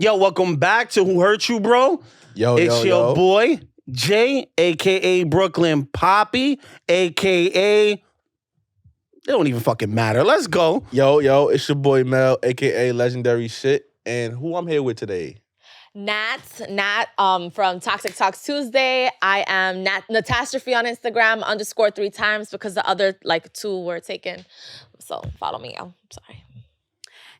Yo, welcome back to Who Hurt You, Bro? It's your boy, Jay, a.k.a. Brooklyn Poppy, a.k.a. It don't even fucking matter. Let's go. Yo, it's your boy Mel, a.k.a. Legendary Shit. And who I'm here with today? Nat from Toxic Talks Tuesday. I am Nat Natasrophe on Instagram, _3 times because the other two were taken. So follow me, yo. Sorry.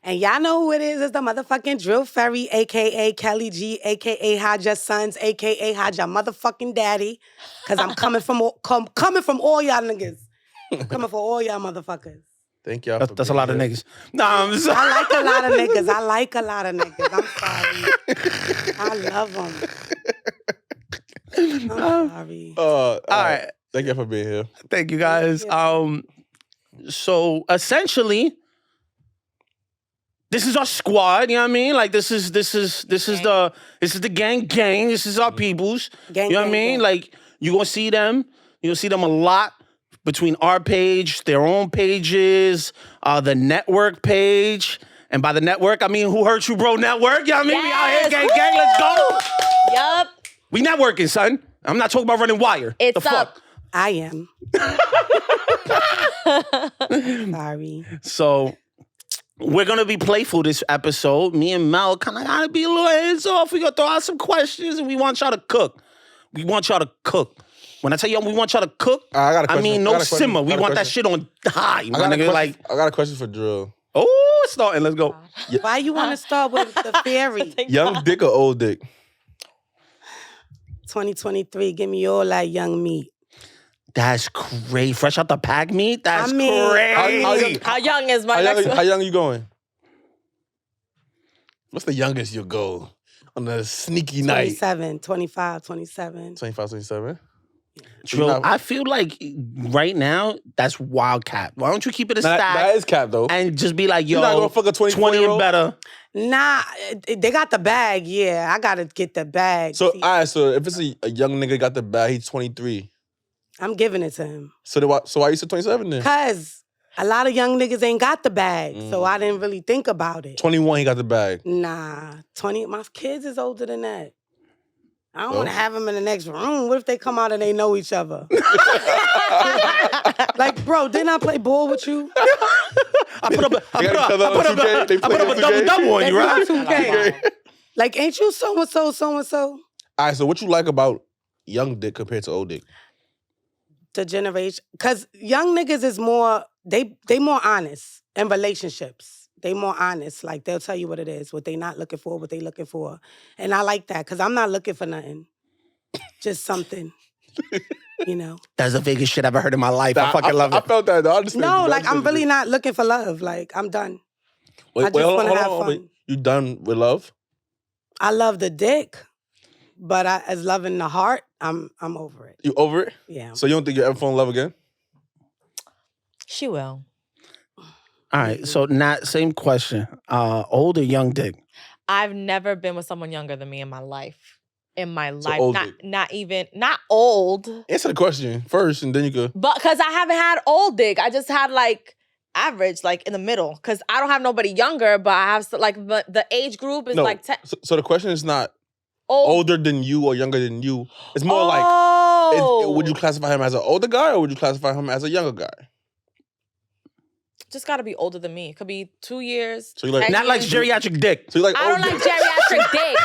And y'all know who it is. It's the motherfucking Drill Fairy, a.k.a. Kelly G, a.k.a. Hide Your Sons, a.k.a. Hide Your Motherfucking Daddy. Because I'm coming from all y'all niggas. Coming for all y'all motherfuckers. Thank y'all. That's a lot of niggas. Nah, I'm sorry. I like a lot of niggas. I'm sorry. I love them. I'm sorry. All right. Thank you for being here. Thank you, guys. So essentially, this is our squad. You know what I mean? Like this is the gang. This is our peoples. Gang, you know what I mean? Like you gonna see them. You gonna see them a lot between our page, their own pages, the network page, and by the network I mean Who Hurt You, Bro network. You know what I mean? Yes. We out here, gang. Let's go. Yup. We networking, son. I'm not talking about running wire. It's the up. fuck? I am. Sorry. So we're gonna be playful this episode. Me and Mel kind of gotta be a little hands off. We gonna throw out some questions, and we want y'all to cook. When I tell y'all we want y'all to cook, I got a question. I mean no simmer. We want that shit on high. My nigga, I got a question for Drill. Oh, it's starting. Let's go. Why you want to start with the fairy? Young dick or old dick? 2023, give me all that young meat. That's great. Fresh out the pack meat. That's crazy. How young is my next one? How young you going? What's the youngest you'll go on a sneaky night? 27, 25, 27. 25, 27? True. I feel like right now, that's wildcat. Why don't you keep it a stack? That is cap, though. And just be like, yo, you're not gonna fuck a 20 and better. Nah, they got the bag, yeah. I gotta get the bag. So, all right, so if it's a young nigga got the bag, he's 23. I'm giving it to him. So why you said 27 then? Because a lot of young niggas ain't got the bag, so I didn't really think about it. 21, he got the bag. Nah, 20, my kids is older than that. I don't want to have them in the next room. What if they come out and they know each other? Like, bro, didn't I play ball with you? I put up a double on you, right? 2K. Like, ain't you so-and-so, so-and-so? All right, so what you like about young dick compared to old dick? The generation. Because young niggas is more, they more honest in relationships. They more honest. Like, they'll tell you what it is, what they not looking for, what they looking for. And I like that, because I'm not looking for nothing. Just something, you know? That's the biggest shit I've ever heard in my life. I fucking love it. I felt that, though. No, like, I'm really not looking for love. Like, I'm done. I just want to have fun. Wait. You done with love? I love the dick, but as loving the heart, I'm over it. You over it? Yeah. So you don't think you'll ever fall in love again? She will. All right, so Nat, same question. Old or young dick? I've never been with someone younger than me in my life. old dick. Not old. Answer the question first, and then you go. But because I haven't had old dick, I just had average, in the middle. Because I don't have nobody younger, but I have the age group is 10. So the question is not Old. older than you or younger than you. It's more would you classify him as an older guy or would you classify him as a younger guy? Just gotta be older than me. It could be 2 years. So you like not like geriatric dick. So you like I don't like geriatric dick.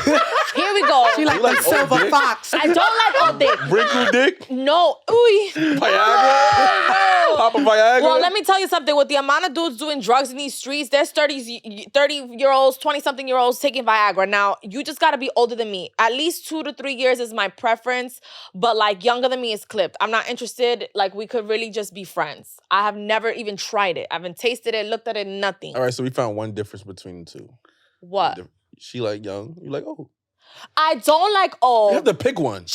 Here we go. She like like the silver dick? fox. I don't like old dick. wrinkle dick? No. Ooh. Viagra? Papa Viagra? Well, let me tell you something. With the amount of dudes doing drugs in these streets, there's 30-year-olds, 20-something-year-olds taking Viagra. Now, you just got to be older than me. At least 2 to 3 years is my preference, but younger than me is clipped. I'm not interested. We could really just be friends. I have never even tried it. I haven't tasted it, looked at it, nothing. All right, so we found one difference between the two. What? She like young, you like old. I don't like old. You have to pick one.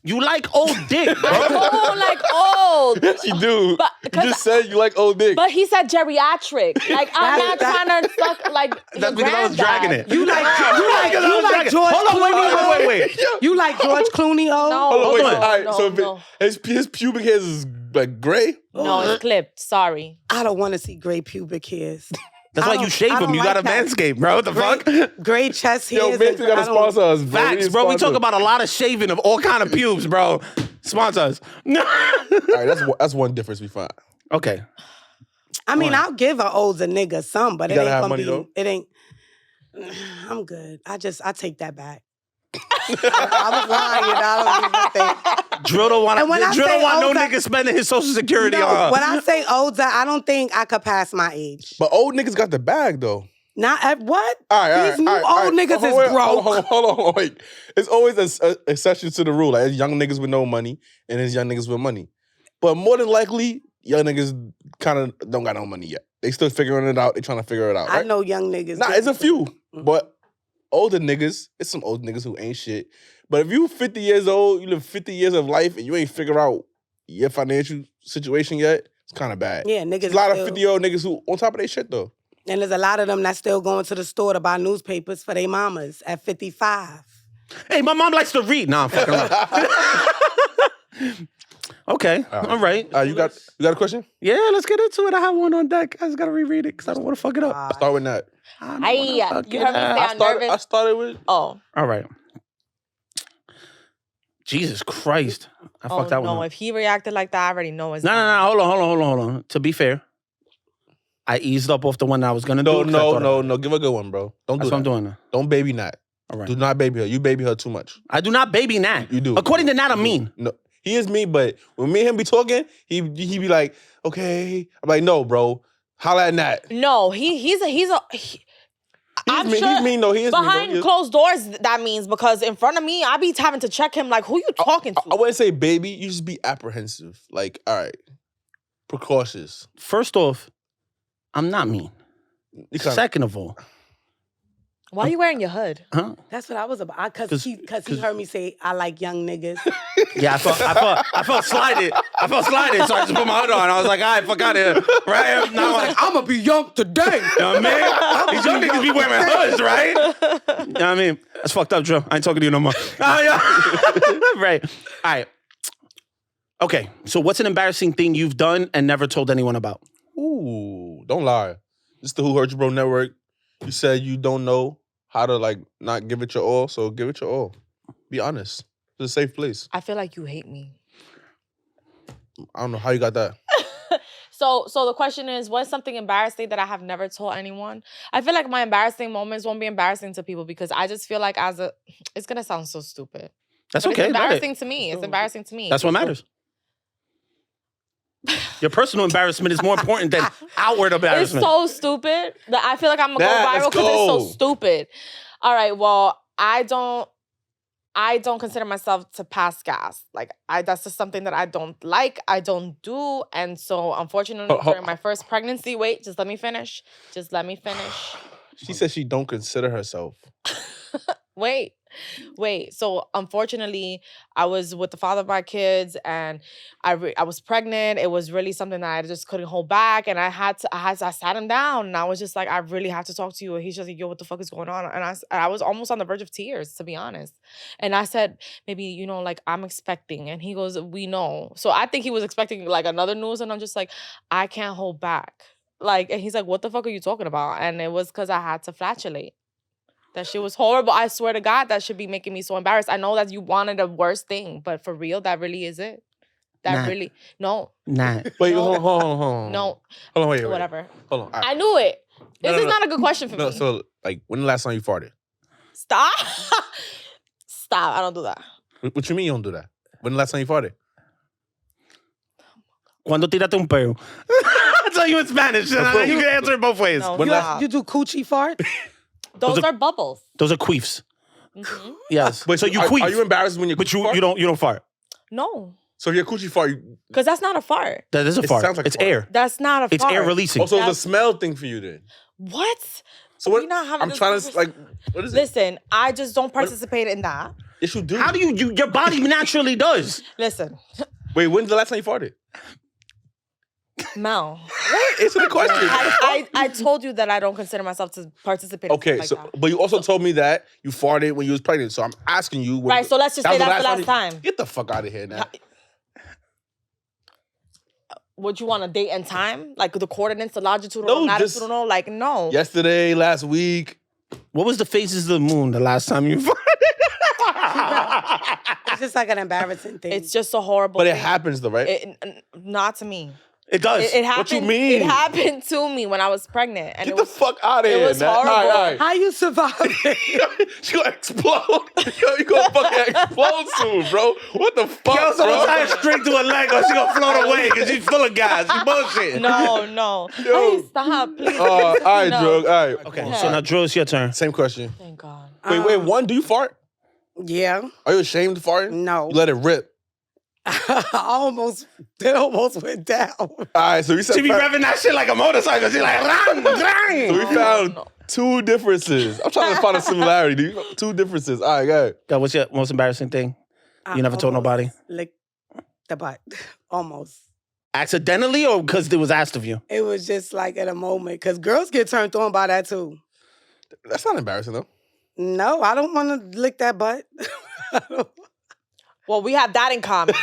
You like old dick, bro. I don't like old. Yes, you do. But, you just said you like old dick. But he said geriatric. I'm not trying to suck That's because I was dragging it. You like George Clooney? Wait. You like George Clooney? No. Hold on. No, All right, no, so no. his pubic hairs is gray? No, it's clipped. Sorry. I don't want to see gray pubic hairs. That's why you shave them. You got a manscape, bro. What the fuck? Great chest hairs. Yo, Manscaped gotta sponsor us, bro. Facts, bro. We talk about a lot of shaving of all kind of pubes, bro. Sponsor us. All right, that's one difference we find. Okay. I mean, I'll give an older nigga some, but it ain't have gonna money, be. though? It ain't. I'm good. I take that back. I was lying. I don't even think. Drill don't want no older, nigga spending his social security no, on her. when I say older, I don't think I could pass my age. But old niggas got the bag, though. Not at what? All right, These new old niggas is broke. Hold on, wait. It's always an exception to the rule. Like, there's young niggas with no money, and there's young niggas with money. But more than likely, young niggas kind of don't got no money yet. They still figuring it out. They trying to figure it out, right? I know young niggas. Nah, it's a few. But older niggas, it's some old niggas who ain't shit. But if you 50 years old, you live 50 years of life, and you ain't figure out your financial situation yet, it's kind of bad. Yeah, niggas. There's a lot of 50-year-old niggas who on top of their shit, though. And there's a lot of them that still going to the store to buy newspapers for their mamas at 55. Hey, my mom likes to read. Nah, I'm fucking around. Okay, all right. You got a question? Yeah, let's get into it. I have one on deck. I just gotta reread it because I don't want to fuck it up. I'll start with that. You heard me say I'm nervous. I started with... Oh. All right. Jesus Christ. I fucked that one No, up. if he reacted like that, I already know it's No. Hold on. To be fair, I eased up off the one that I was gonna do. No. Give a good one, bro. Don't do that. That's what I'm doing now. Don't baby Nat. All right. Do not baby her. You baby her too much. I do not baby Nat. You do. According to Nat, I'm mean. No, he is mean, but when me and him be talking, he be like, okay. I'm like, no, bro. Holla at Nat. No, I'm sure He's mean, though. He is behind mean, though. closed doors, that means, because in front of me, I be having to check him like, who you talking to? I wouldn't say baby. You just be apprehensive. Like, all right. Precautious. First off, I'm not mean. You kinda- Second of all, Why are you wearing your hood? huh? That's what I was about. Because he heard me say, I like young niggas. Yeah, I felt slighted. I felt slighted, so I just put my hood on. I was like, all right, fuck out of here. Right? Now I'm going to be young today. You know what I mean? These young niggas be wearing hoods, right? You know what I mean? That's fucked up, Joe. I ain't talking to you no more. Right. All right. Okay, so what's an embarrassing thing you've done and never told anyone about? Ooh, don't lie. This is the Who Hurt You Bro Network. You said you don't know how to, like, not give it your all, so give it your all. Be honest. It's a safe place. I feel like you hate me. I don't know how you got that. So the question is, what's something embarrassing that I have never told anyone? I feel like my embarrassing moments won't be embarrassing to people because I just feel like it's going to sound so stupid. That's But okay. It's embarrassing to me. It's embarrassing to me. That's what matters. Your personal embarrassment is more important than outward It's embarrassment. so stupid that I feel like I'm going to go viral because it's so stupid. All right, well, I don't consider myself to pass gas. Like, that's just something that I don't like, I don't do. And so, unfortunately, during my first pregnancy, just let me finish. She said she don't consider herself. Wait. So, unfortunately, I was with the father of my kids, and I was pregnant. It was really something that I just couldn't hold back, and I sat him down, and I was just like, I really have to talk to you. And he's just like, yo, what the fuck is going on? And I was almost on the verge of tears, to be honest. And I said, maybe, like, I'm expecting. And he goes, we know. So I think he was expecting like another news, and I'm just like, I can't hold back. Like, and he's like, what the fuck are you talking about? And it was because I had to flatulate. That shit was horrible. I swear to God, that should be making me so embarrassed. I know that you wanted a worse thing, but for real, that really is it. No. Nah. Wait, No. hold on. No. Hold on, wait. Whatever. Hold on. All right. I knew it. This is No. not a good question for me. So, like, when the last time you farted? Stop. Stop. I don't do that. What you mean you don't do that? When the last time you farted? Cuando tírate un peo. I'll tell you in Spanish. You can answer it both ways. No, When stop. You do coochie fart? Those are- are bubbles. Those are queefs. Mhm. Yes. But so you are, queef. Are you embarrassed when you but fart? you don't fart. No. So if you're coochie fart, Because that's not a fart. That is a It fart. sounds like a It's fart. air. That's not a It's fart. air releasing. also it's a That's- smell thing for you then. What? So what? We're not having I'm this trying to conversation. like. What is it? Listen, I just don't participate in that. Yes, you do. How do you your body naturally does? Listen, Wait, when's the last time you farted? Mel. Answer the question. I told you that I don't consider myself to participate in Okay, stuff so like that. but you also told me that you farted when you was pregnant. So I'm asking you. Right, so let's just say was that's the last time. Get the fuck out of here now. Would you want a date and time? Like the coordinates, the longitudinal, No, just- latitudinal? Like, no. Yesterday, last week. What was the phases of the moon the last time you It's just like an embarrassing thing. It's just a horrible But it thing. happens though, right? Not to me. It does. It happened. What you mean? It happened to me when I was pregnant. And Get it the was, fuck out of it here, was Nat. horrible. All right. How you survive it? She gonna explode. Yo, you gonna fucking explode soon, bro. What the fuck, Yo, so bro? tie her straight to a leg or she gonna float away because she's full of gas. You bullshit. No. Yo. Hey, stop, please. All right, No. Drug. All right. Okay, Yeah. so now Drew, it's your turn. Same question. Thank God. Wait, one, do you fart? Yeah. Are you ashamed of farting? No. You let it rip. It almost went down. All right, so we said She be revving that shit like a motorcycle. She like, rang, so rang. we found No. two differences. I'm trying to find a similarity. Dude. Two differences. All right, go ahead. God, what's your most embarrassing thing? You never told nobody? Lick the butt. Almost. Accidentally or because it was asked of you? It was just like at a moment. Because girls get turned on by that too. That's not embarrassing though. No, I don't want to lick that butt. Well, we have that in common.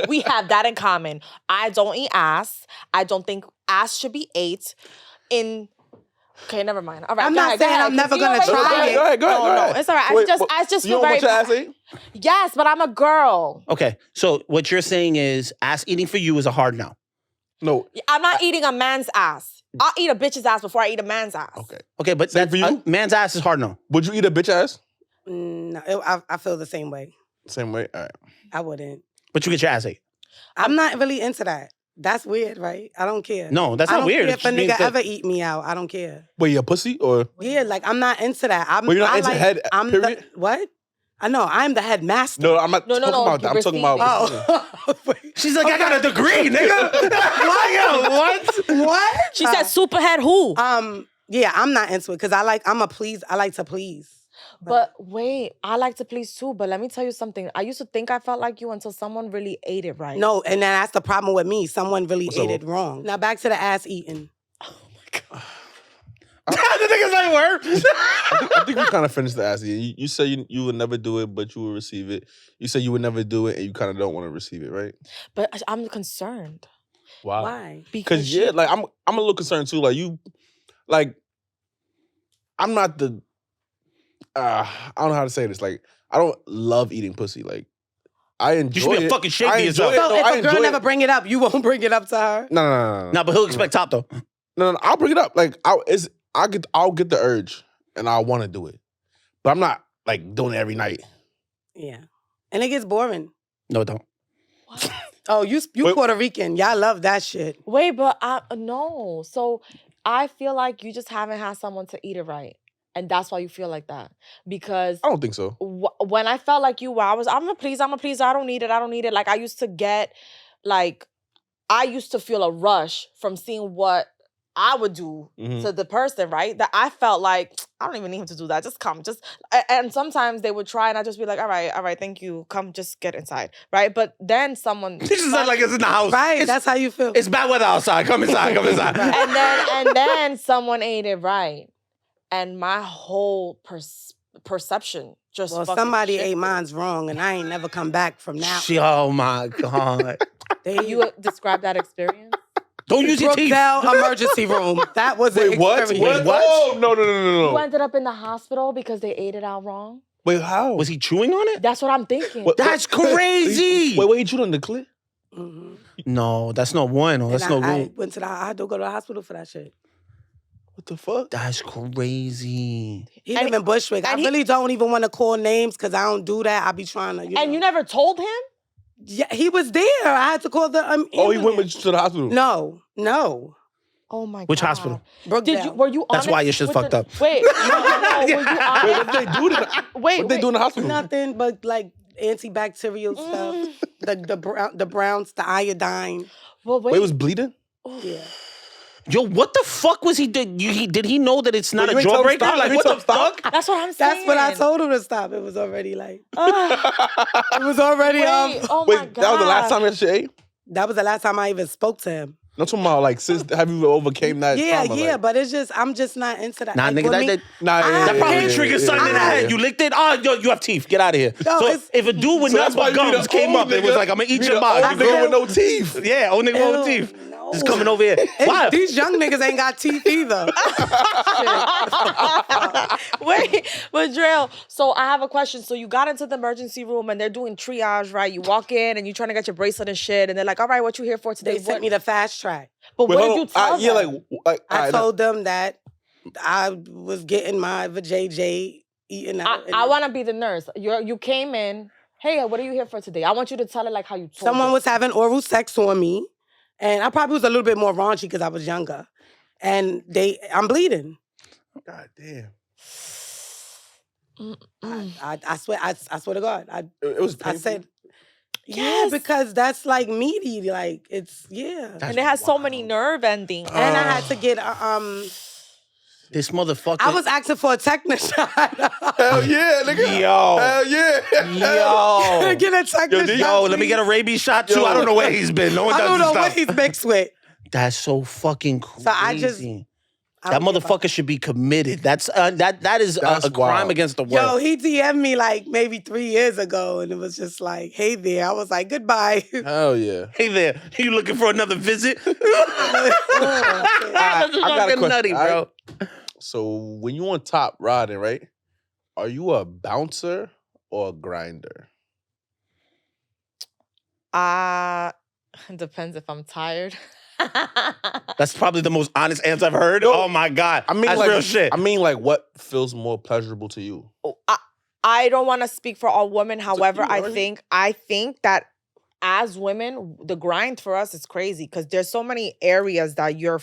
We have that in common. I don't eat ass. I don't think ass should be ate. Okay, never mind. All right, I'm go not ahead, go saying ahead. I'm never You gonna already try said it. Go ahead. No, it's all right. Wait, I just you feel don't very. want your ass ate? Yes, but I'm a girl. Okay, so what you're saying is ass eating for you is a hard no. No. I'm not eating a man's ass. I'll eat a bitch's ass before I eat a man's ass. Okay. Okay, but Same for you? man's ass is hard no. Would you eat a bitch ass? No, I feel the same way. Same way. All right. I wouldn't. But you get your ass ate. I'm not really into that. That's weird, right? I don't care. No, that's I not don't weird. care It if a just means nigga that- ever eat me out. I don't care. Wait, you a pussy or? Yeah, like I'm not into that. Well, you're not into head, I'm period? what? I know. I'm the headmaster. No, I'm not No, talking about that. I'm talking about. Oh, wait. She's like, I got a degree, nigga. What? What? She said superhead who? Yeah, I'm not into it because I like to please. But wait, I like to please too. But let me tell you something. I used to think I felt like you until someone really ate it right. No, and then that's the problem with me. Someone really What's ate up? it wrong. Now back to the ass eating. The nigga's like, word. I think we kind of finished the ass eating. You say you would never do it, but you will receive it. You say you would never do it, and you kind of don't want to receive it, right? But I'm concerned. Wow. Why? Because yeah, like I'm a little concerned too. Like you, like I'm not the. I don't know how to say this. Like I don't love eating pussy. Like I enjoy You should be it. a fucking shame I to enjoy yourself. it. So No, if I a girl enjoy never it. bring it up, you won't bring it up to her? No. Nah, but he'll expect top though. No, I'll bring it up. Like I'll get the urge and I want to do it, but I'm not like doing it every night. Yeah. And it gets boring. No, don't. What? Oh, you Wait. Puerto Rican. Y'all love that shit. Wait, but no. So I feel like you just haven't had someone to eat it right. And that's why you feel like that. Because I don't think so. when I felt like you, I'm a please, I don't need it. Like I used to feel a rush from seeing what I would do Mhm. to the person, right? That I felt like, I don't even need him to do that. Just come. And sometimes they would try and I'd just be like, all right, thank you. Come, just get inside, right? But then someone... He just sound like it's in the house. Right, It's, that's how you feel. it's bad weather outside. Come inside. Come inside. and then someone ate it right. And my whole perception just Well, fucking somebody shifted. ate mine's wrong, and I ain't never come back from that. Oh my God. Can you describe that experience? Don't use your teeth. Brookdale emergency room. That was an Wait, what? experience. What? Oh, no. You ended up in the hospital because they ate it out wrong? Wait, how? Was he chewing on it? That's what I'm thinking. What- That's crazy. Wait, he chewed on the clit? Mhm. No, that's no bueno. That's And no I room. went to I had to go to the hospital for that shit. What the fuck? That's crazy. He And live in Bushwick. I and he- really don't even want to call names because I don't do that. I be trying to, And you never told him? Yeah, he was there. I had to call the Oh, he went ambulance. with you to the hospital? No. Oh my God. Which hospital? Brookdale. Were you That's honest why your shit's with fucked up. Wait, no. Were you Wait, honest? what they do? What they do in the hospital? Nothing but like antibacterial stuff. The browns, the iodine. Well, Wait, it was bleeding? Yeah. Yo, what the fuck was he doing? Did he know that it's not Wait, a you ain't tell him jawbreaker? stop? Like, You what ain't the tell him fuck? That's what I'm saying. That's what I told him to stop. It was already like, Ugh. it was already, Wait, oh my Wait, God. that was the last time that shit ate? that was the last time I even spoke to him. I'm talking about like since have you overcame that Yeah, trauma? yeah, like, but it's just, I'm just not into that. Nah, Like, nigga, with that, me- that, nah, that probably yeah, triggered something in the head. You licked it? Oh, yo, you have teeth. Get out of here. No, so it's- if a dude with So that's nothing why but you be gums the came old up, it was nigga. like, I'm going to eat You your the mouth. old nigga with no teeth. Yeah, old nigga with no Ew, teeth. No, Just coming over here. Why? These young niggas ain't got teeth either. Wait, but Drill, so I have a question. So you got into the emergency room and they're doing triage, right? You walk in and you're trying to get your bracelet and shit, and they're like, all right, what you here for today? They sent me the fast track. But what did you tell them? Yeah, I told them that I was getting my vajayjay eaten out. I want to be the nurse. You came in. Hey, what are you here for today? I want you to tell it like how you told Someone it. was having oral sex on me, and I probably was a little bit more raunchy because I was younger. And I'm bleeding. God damn. I swear to God. It was painful. I said, Yes. yeah, because that's like meaty. Like, it's, yeah. And it has so many nerve endings. And I had to get, This motherfucker. I was asking for a tetanus shot. Hell yeah, nigga. Yo. Hell yeah. Yo. Get a tetanus shot. Yo, let me get a rabies shot too. Yo. I don't know where he's been. No one I does don't this know what stuff. he's mixed with. That's so fucking crazy. So I That don't give a- motherfucker should be committed. That's that is That's a crime wild. against the Yo, world. he DM'd me like maybe 3 years ago, and it was just like, hey there. I was like, goodbye. Hell yeah. Hey there, you looking for another visit? That's I got a fucking question. nutty, bro. So when you on top riding, right? Are you a bouncer or a grinder? It depends if I'm tired. That's probably the most honest answer I've heard. No, Oh my god, I mean, that's like, real shit. I mean, like, what feels more pleasurable to you? I don't want to speak for all women. However, you, I think that as women, the grind for us is crazy because there's so many areas that you're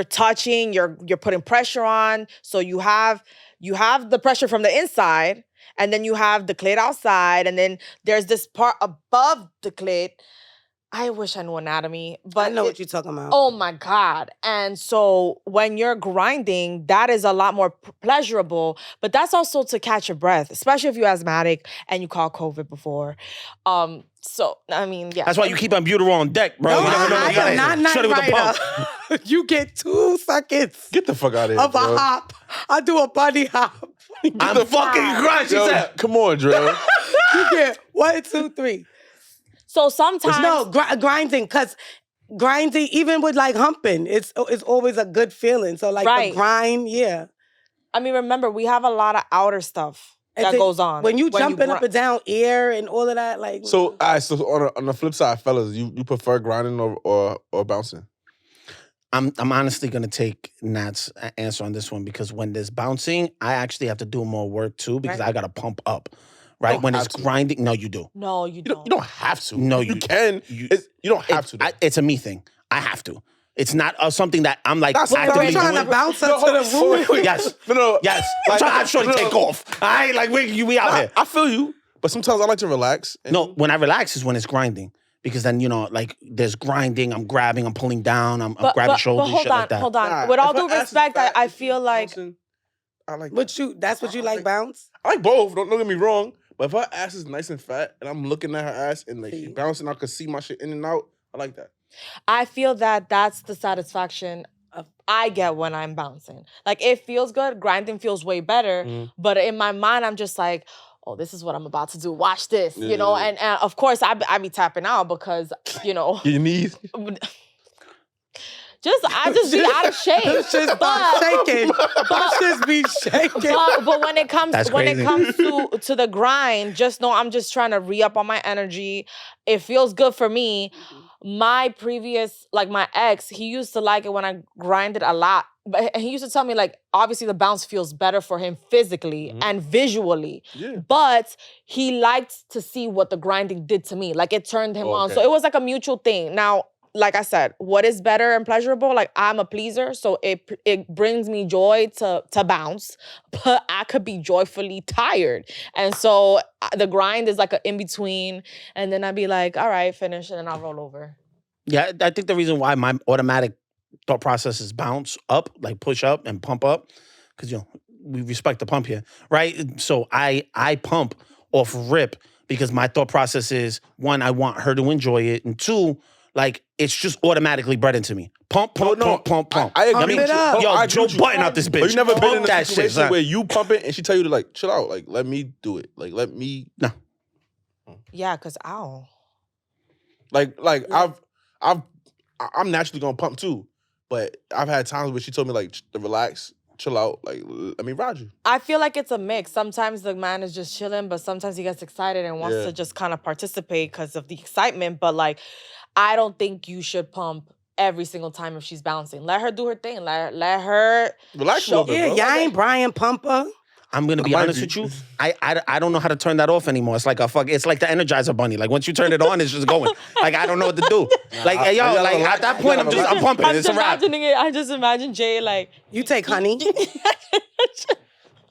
touching, you're putting pressure on. So you have the pressure from the inside, and then you have the clit outside, and then there's this part above the clit. I wish I knew anatomy, but I know what you're talking about. Oh my God. And so when you're grinding, that is a lot more pleasurable, but that's also to catch your breath, especially if you're asthmatic and you caught COVID before. So, I mean, yeah. That's why you keep Albuterol on deck, bro. No, You never know I when you gotta am not shut it with the night pump. rider. You get 2 seconds Get the fuck out of here, of a bro. hop. I do a bunny hop. I'm fucking grind. She Yo, said. come on, Drill. You get 1, 2, 3. So sometimes... No, grinding, because grinding, even with like humping, it's always a good feeling. So like Right. the grind, yeah. I mean, remember, we have a lot of outer stuff And that then goes on. When you jumping up grind. and down air and all of that, like... So, all right, so on the flip side, fellas, you prefer grinding or bouncing? I'm honestly gonna take Nat's answer on this one because when there's bouncing, I actually have to do more work too because Right. I gotta pump up. Right? Don't When it's have to. grinding, no, you do. No, you You don't. don't have to. No, you you- can. you- You don't have to. though. It's a me thing. I have to. It's not something that I'm like That's So actively you trying doing. to bounce No, up to the hold on, roof? wait. Yes. No, Yes. I'm trying to no. take off. I ain't like we out here. I feel you, but sometimes I like to relax. And No, when I relax is when it's grinding. Because then, like, there's grinding, I'm grabbing, I'm pulling down, I'm grabbing shoulders, hold shit on, like that. hold on. Nah, With all if her due ass is respect, fat I and feel she's like... bouncing, I like But that. that's what you like, bounce? I like both. Don't get me wrong. But if her ass is nice and fat, and I'm looking at her ass and like she's See. bouncing, I can see my shit in and out. I like that. I feel that that's the satisfaction I get when I'm bouncing. Like, it feels good. Grinding feels way better. Mhm. But in my mind, I'm just like, oh, this is what I'm about to do. Watch this, you know? Yeah. And of course, I be tapping out because, Your knees. I just be out of shape. It's just by shaking. It's just be shaking. But when it comes That's crazy. to the grind, just know I'm just trying to re-up on my energy. It feels good for me. My previous, like my ex, he used to like it when I grinded a lot. But he used to tell me, like, obviously the bounce feels better for him physically and visually. Yeah. But he liked to see what the grinding did to me. Like, it turned him on. Okay. So it was like a mutual thing. Now, like I said, what is better and pleasurable? Like, I'm a pleaser, so it brings me joy to bounce, but I could be joyfully tired. And so the grind is like an in-between, and then I'd be like, all right, finish, and then I'll roll over. Yeah, I think the reason why my automatic thought process is bounce up, like push up and pump up, because we respect the pump here, right? So I pump off rip because my thought process is, one, I want her to enjoy it, and two, like, it's just automatically bred into me. Pump, pump, pump. I agree. Pump with it you. up. No, Yo, I agree Joe with you. Button out this bitch. But you never been Pump in a that situation shit, son. where you pump it and she tell you to like chill out, like let me do it, like let me. No. Yeah, because ow. Like I've I'm naturally gonna pump too. But I've had times where she told me like to relax, chill out, like let me ride you. I feel like it's a mix. Sometimes the man is just chilling, but sometimes he gets excited and wants Yeah. to just kind of participate because of the excitement. But like, I don't think you should pump every single time if she's bouncing. Let her do her thing. Let her Relax a little bit, Yeah, bro. y'all ain't Brian Pumper. I'm gonna be I might honest be. with you. I don't know how to turn that off anymore. It's like it's like the Energizer Bunny. Like once you turn it on, it's just going. Like I don't know what to do. Like hey, yo, I gotta like relax. at that point, I'm pumping. I'm It's just a wrap. imagining it. I just imagine Jay like, You take honey.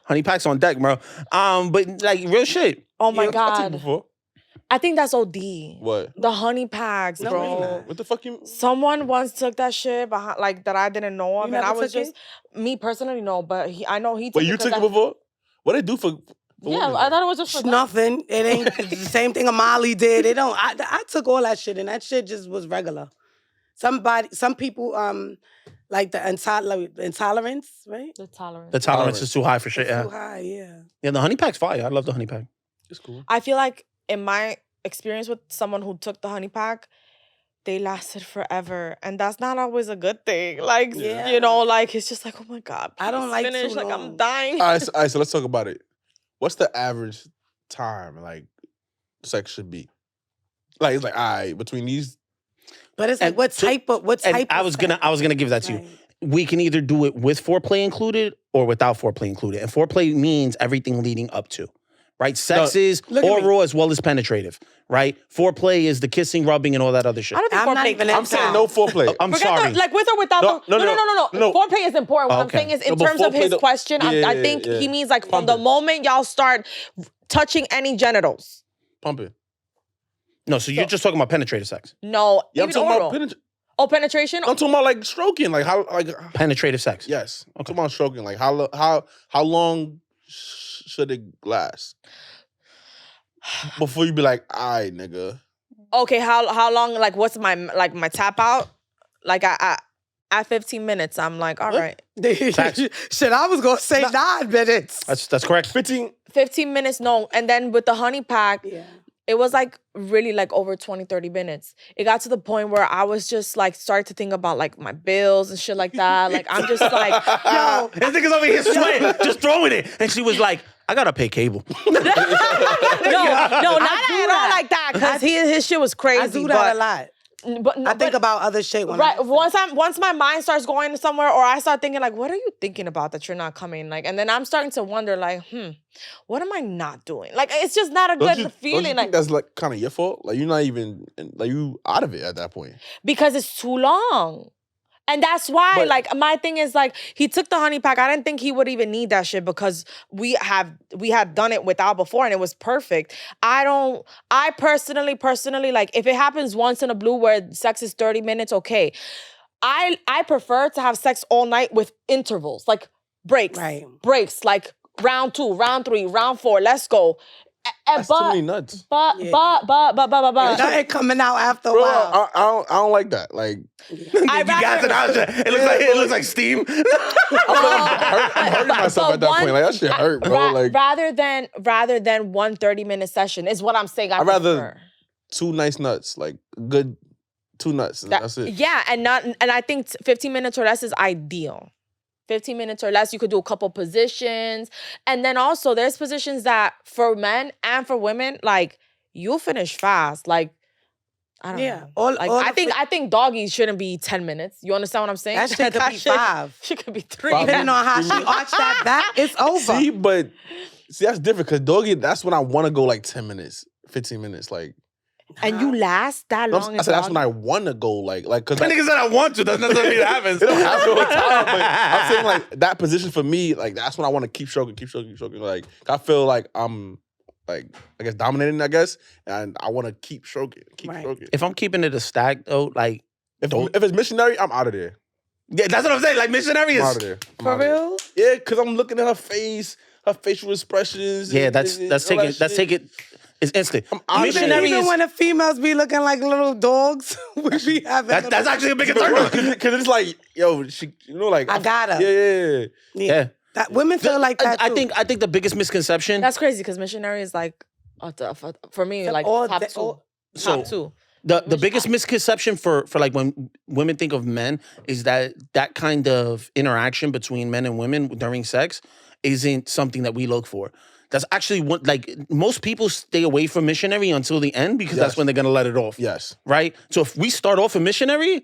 Honey packs on deck, bro. But like real shit. oh my I took it God. before. I think that's OD. What? The honey packs, No, bro. really not. What the fuck you? Someone once took that shit behind, like that I didn't know of, You and I never was took just me personally no, but I know he took Wait, it. you 'cause took it before? What they do for Yeah, women? I thought it was just for It's them. nothing. It ain't the same thing Amali did. It don't. I took all that shit, and that shit just was regular. Some people like the intolerance, right? The tolerance. The tolerance is too high for shit. It's Yeah. too high, yeah. Yeah, the honey pack's fire. I love the honey pack. It's cool. I feel like in my experience with someone who took the honey pack, they lasted forever, and that's not always a good thing. Like Yeah. you know, like it's just like, oh my God, I don't please like finish. too Like I'm long. dying. All right, so let's talk about it. What's the average time like sex should be? Like it's like all right between these. But it's And like what so- type And of I was gonna give that to you. Like, We can either do it with foreplay included or without foreplay included. And foreplay means everything leading up to, right? Sex is look at me. oral as well as penetrative, right? Foreplay is the kissing, rubbing, and all that other shit. I don't think I'm not foreplay even counts. I'm saying no foreplay. I'm Forget sorry. like with or without No, the no. Foreplay is important. What Okay. I'm saying is in No, but terms of foreplay his don't- question, Yeah, I think yeah. he means like from the Pumping. moment y'all start touching any genitals. Pumping. No, so you're just talking about penetrative sex. No, Yeah, I'm even talking oral. about penetration. I'm talking about like stroking, like how like Penetrative sex. yes. I'm talking about stroking, like how long should it last before you be like, all right, nigga. Okay, how long? Like, what's my tap out? Like, I at 15 minutes, I'm like, all right. shit, I was gonna say 9 minutes. That's correct. 15. 15 minutes, no. And then with the honey pack, Yeah. it was like really like over 20, 30 minutes. It got to the point where I was just like started to think about like my bills and shit like that. Like I'm just like, yo, This nigga's over here sweating, just throwing it. And she was like, I gotta pay cable. no, not do at all that. like that. Cause his shit was crazy. I do that a lot. But I think about other shit when right. I Once my mind starts going somewhere, or I start thinking like, what are you thinking about that you're not coming? Like, and then I'm starting to wonder like, what am I not doing? Like, it's just not a Don't good you feeling. think Like, that's like kind of your fault? Like you're not even like you out of it at that point. because it's too long. And that's why, But- like, my thing is like, he took the honey pack. I didn't think he would even need that shit because we had done it without before and it was perfect. I personally, like, if it happens once in a blue where sex is 30 minutes, okay. I prefer to have sex all night with intervals, like breaks, Right. like round 2, round 3, round 4, let's go. That's too many nuts. But. Nothing coming out after a Bro, while. I don't like that. Like I Gas it out. It looks like steam. I'm hurting myself at that point. Like that shit hurt, bro. Like rather than one 30-minute session is what I'm saying. I'd rather prefer. 2 nice nuts, like good 2 nuts. And that's it. Yeah, and I think 15 minutes or less is ideal. 15 minutes or less, you could do a couple positions. And then also there's positions that for men and for women, like you'll finish fast. Like, I don't Yeah. know. I think doggies shouldn't be 10 minutes. You understand what I'm saying? That shit could be 5. She could be 3. Depending on how she arched that back, it's over. See, that's different because doggy, that's when I want to go like 10 minutes, 15 minutes. Like, And you last that long. I said that's when I want to go. Like, because The nigga said I want to. That's not something that happens. it don't happen all the time. But I'm saying like that position for me, like that's when I want to keep stroking. Like I feel like I'm like I guess dominating. I guess, and I want to keep stroking. Stroking. If I'm keeping it a stack though, like If it's missionary, I'm out of there. yeah, that's what I'm saying. Like missionary I'm is out of there. I'm For outta there. real? Yeah, because I'm looking at her face, her facial expressions. yeah. and That's all that shit. taking. It's instant. out of there. Missionary Even is when the females be looking like little dogs, we be having that's actually a bigger turn on. Because it's like, yo, she, like I got her. Yeah. Yeah. That women feel like that I too. think the biggest misconception. That's crazy because missionary is like for me like all top day- 2. all- So- Top 2. The biggest misconception for like when women think of men is that kind of interaction between men and women during sex isn't something that we look for. That's actually what, like, most people stay away from missionary until the end because that's Yes. when they're gonna let it off. Yes. Right? So if we start off a missionary,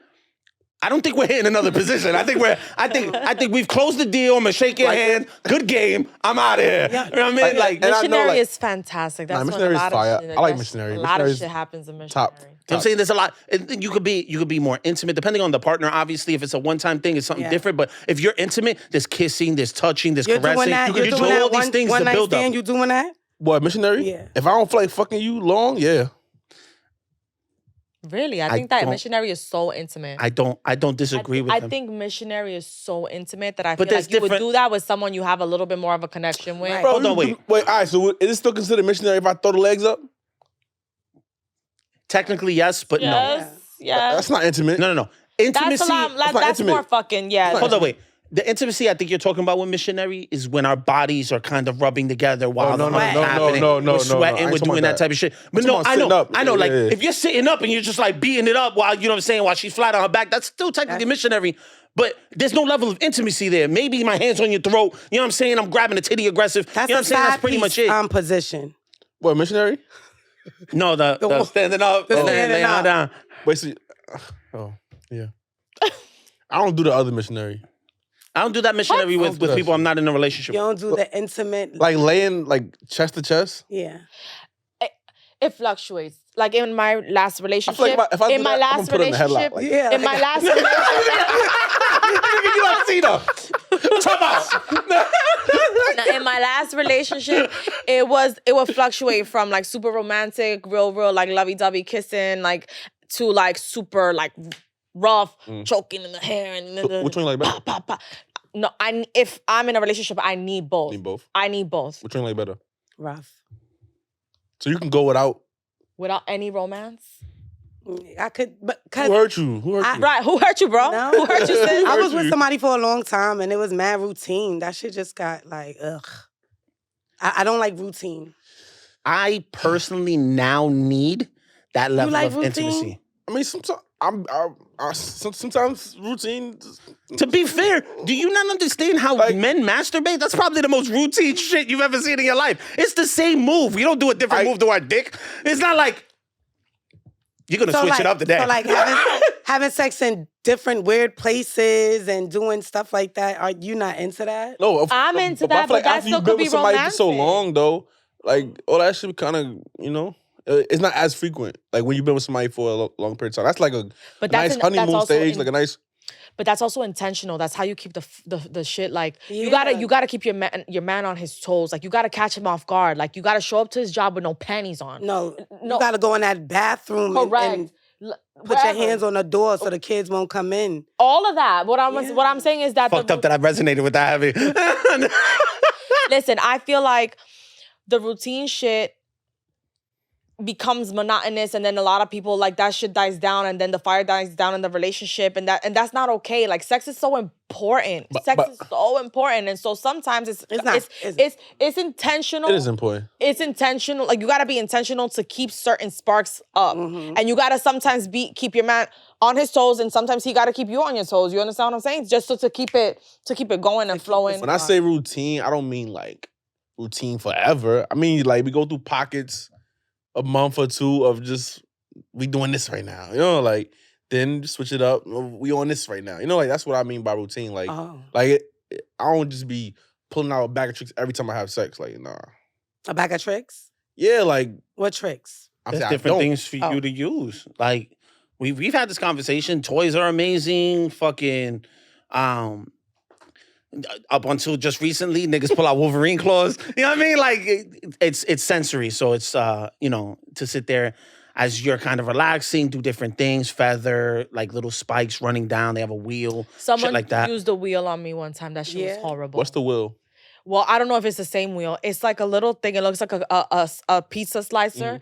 I don't think we're hitting another position. I think we've closed the deal. I'm gonna shake your hand. Good game. I'm out of here. Yeah. You know what I mean? Like, and I know, Missionary like- is fantastic. That's when Missionary a is lot fire. of shit. I like that's- Missionary. A lot of Missionary's shit happens in top. missionary. I'm saying there's a lot. You could be more intimate depending on the partner. Obviously, if it's a one-time thing, it's something different. But if you're intimate, there's kissing, there's touching, there's You're caressing. doing that. You You're can do doing all that these things one to night build up. stand. You doing that? What, missionary? Yeah. If I don't feel like fucking you long, yeah. Really, I I think that don't- missionary is so intimate. I don't disagree with I him. think missionary is so intimate that I But feel there's like you would different- do that with someone you have a little bit more of a connection with. Right. Bro, Hold on, you- wait. Wait, all right, so is it still considered missionary if I throw the legs up? Technically, yes, but no. Yes, yes. That's not intimate. No. That's Intimacy. a lot. not That's intimate. more fucking yeah. Hold on, wait. The intimacy I think you're talking about with missionary is when our bodies are kind of rubbing together while no, the no, hunt's no, happening. no, no, We're no, sweating, no. I ain't we're talking doing about that type of shit. But I'm no, talking I about know, sitting up. I know. Like, Yeah. if you're sitting up and you're just like beating it up while, you know what I'm saying, while she's flat on her back, that's still technically missionary. But there's no level of intimacy there. Maybe my hand's on your throat. You know what I'm saying? I'm grabbing the titty aggressive. That's you know what a I'm saying? That's side pretty piece, much it. position. What, missionary? No, the standing up, The and standing laying up. down. Wait, see, oh, yeah. I don't do the other missionary. I don't do that missionary What? with people I'm not in a relationship You with. don't do the intimate. Like laying, like chest to chest. Yeah. It fluctuates. Like in my last relationship, if I do in my that, I'm last gonna put her in the headlock, relationship, like- Yeah. in my last relationship, You like Cena. Come out. in my last relationship, it would fluctuate from like super romantic, real like lovey-dovey kissing, like to like super like rough, choking in the hair and Which one you like better? pop, pop, pop. No, if I'm in a relationship, I need both. Need both. I need both. Which one you like better? Rough. So you can go without. Without any romance. I could, but Who cause hurt you? Who hurt you? Right. Who hurt you, bro? No. Who hurt you, sis? I was hurt with you? somebody for a long time and it was mad routine. That shit just got like, ugh. I don't like routine. I personally now need that level like of routine? intimacy. I mean, sometimes sometimes routine. To be fair, do you not understand how Like- men masturbate? That's probably the most routine shit you've ever seen in your life. It's the same move. We don't do a different move to our dick. It's not like you're gonna switch it up today. So like having sex in different weird places and doing stuff like that. Are you not into that? No, I'm into I that, feel but like that after still you've could been be with somebody for so romantic. long, though, like all that shit kind of, you know, it's not as frequent. Like when you've been with somebody for a long period of time. That's like a But nice that's honeymoon also stage, in- like a nice. But that's also intentional. That's how you keep the shit. Like you Yeah. gotta keep your man on his toes. Like you gotta catch him off guard. Like you gotta show up to his job with no panties on. No, No. you gotta go in that bathroom Correct. and put Wherever. your hands on the door so the kids won't come in. All of that. What I'm saying is that Fucked up that I resonated with that heavy. listen, I feel like the routine shit becomes monotonous, and then a lot of people like that shit dies down, and then the fire dies down in the relationship, and that's not okay. Like sex is so important. Sex is so important, and so sometimes it's intentional. It is important. It's intentional. Like you gotta be intentional to keep certain sparks up, and you gotta sometimes keep your man on his toes, and sometimes he gotta keep you on your toes. You understand what I'm saying? Just to keep it going and flowing. When I say routine, I don't mean like routine forever. I mean like we go through pockets, a month or two of just we doing this right now. You know, like then switch it up. We on this right now. You know, like that's what I mean by routine. Like, I don't just be pulling out a bag of tricks every time I have sex. Like, nah. A bag of tricks? Yeah, like What tricks? I'm There's saying I different don't. things for you to use. Like we've had this conversation. Toys are amazing. Fucking up until just recently, niggas pull out Wolverine claws. You know what I mean? Like it's sensory. So it's you know, to sit there as you're kind of relaxing, do different things, feather, like little spikes running down. They have a wheel, Someone shit like that. used a wheel on me one time. That shit was horrible. What's the will? Well, I don't know if it's the same wheel. It's like a little thing. It looks like a pizza slicer,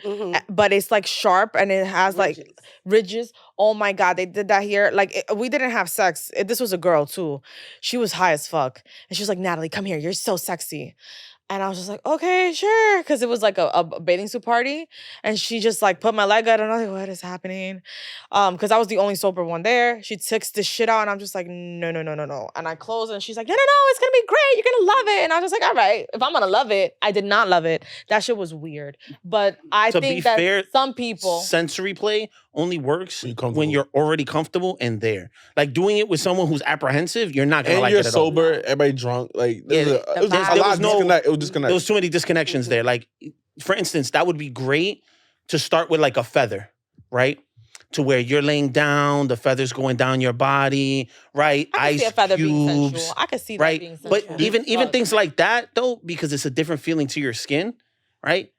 but it's like sharp and it has like ridges. Oh my God, they did that here. Like we didn't have sex. This was a girl too. She was high as fuck. And she was like, Natalie, come here. You're so sexy. And I was just like, okay, sure. Because it was like a bathing suit party. And she just like put my leg out and I was like, what is happening? Because I was the only sober one there. She took this shit out and I'm just like, no, no, no, no, no. And I closed and she's like, no, no, no, it's going to be great. You're going to love it. And I was just like, all right, if I'm going to love it. I did not love it. That shit was weird. But I To think be that fair, some people... sensory play only works When you're comfortable. when you're already comfortable and there. Like doing it with someone who's apprehensive, you're not gonna And like you're it at all. sober, everybody drunk. Like, Yeah, it was there a lot was of no- disconnect. It was disconnect. There was too many disconnections there. Like, for instance, that would be great to start with like a feather, right? To where you're laying down, the feather's going down your body, right? I can Ice see a feather cubes, being sensual. I can see that right? being sensual. But even things like that, though, because it's a different feeling to your skin, right?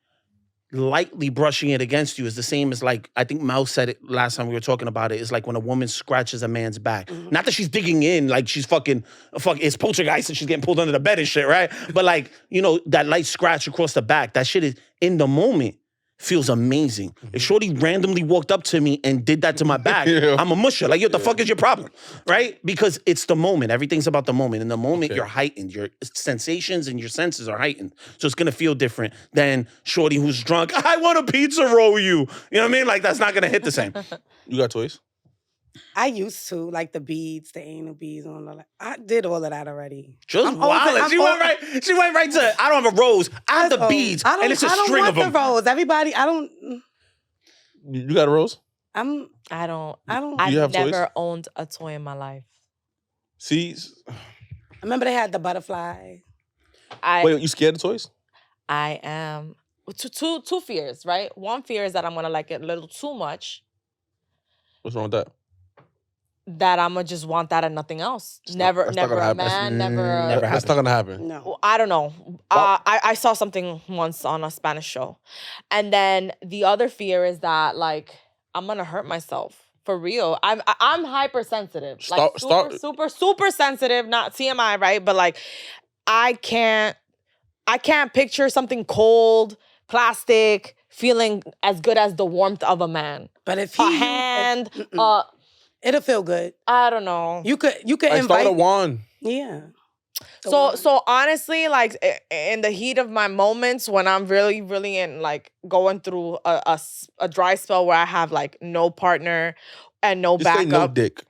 Lightly brushing it against you is the same as like, I think Mel said it last time we were talking about it, is like when a woman scratches a man's back. Not that she's digging in, like she's fucking, it's poltergeist and she's getting pulled under the bed and shit, right? But like, you know, that light scratch across the back, that shit is, in the moment, feels amazing. If Shorty randomly walked up to me and did that to my back, Yeah. I'm a musher. Like, what the fuck is your problem? Right? Because it's the moment. Everything's about the moment. In the moment, you're heightened. Your sensations and your senses are heightened. So it's gonna feel different than Shorty who's drunk. I want a pizza roll you. You know what I mean? Like, that's not gonna hit the same. You got toys? I used to, like the beads, the anal beads, and all that. I did all of that already. Just I'm over- wild. I'm She went right to, I don't have a rose. I have the That's beads. old. And it's a string I of don't them. want the rose. Everybody, You got a rose? I don't. Do you have I've never toys? owned a toy in my life. See? I remember they had the butterfly. Wait, you scared of toys? I am two fears, right? One fear is that I'm gonna like it a little too much. What's wrong with that? That I'm gonna just want that and nothing else. That's Never not a gonna man, never. never That's not gonna happen. No. Well, I don't know. I saw something once on a Spanish show. And then the other fear is that like I'm gonna hurt myself. For real. I'm hypersensitive. Like super sensitive, not TMI, right? But like I can't picture something cold, plastic, feeling as good as the warmth of a man. But if A hand, it'll feel good. I don't know. You could Like, invite. start a wand. Yeah. So honestly, like in the heat of my moments when I'm really, really in like going through a dry spell where I have like no partner and no Just say backup. no dick.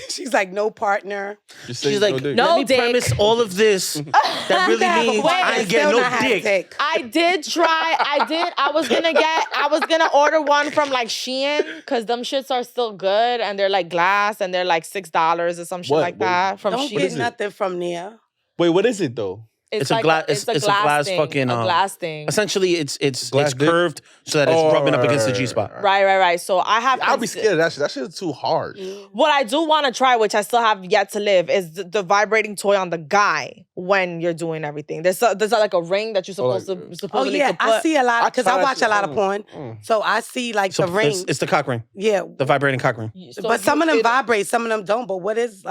She's like, no partner. Just say She's like, dick. no let me dick. premise all of this. That really means Wait, I ain't Still getting no not have dick. I did try. I was gonna order one from like Shein because them shits are still good and they're like glass and they're like $6 or some shit What? like Wait. that from Don't Shein. get nothing from there. Wait, what is it though? It's a like glass. It's a It's a glass glass thing, fucking. a glass thing. Essentially, it's Glass dick? curved so that it's Oh, rubbing up against the right, G spot. Right. So I have. I'll be scared of that shit. That shit is too hard. What I do want to try, which I still have yet to live, is the vibrating toy on the guy when you're doing everything. There's like a ring that you're supposed to Oh supposedly yeah, to put. I see a lot because I I try watch that a lot shit. of porn. So I see like So the ring. it's the cock ring, Yeah. the vibrating cock ring. So But some of them it- vibrate, some of them don't. But what is?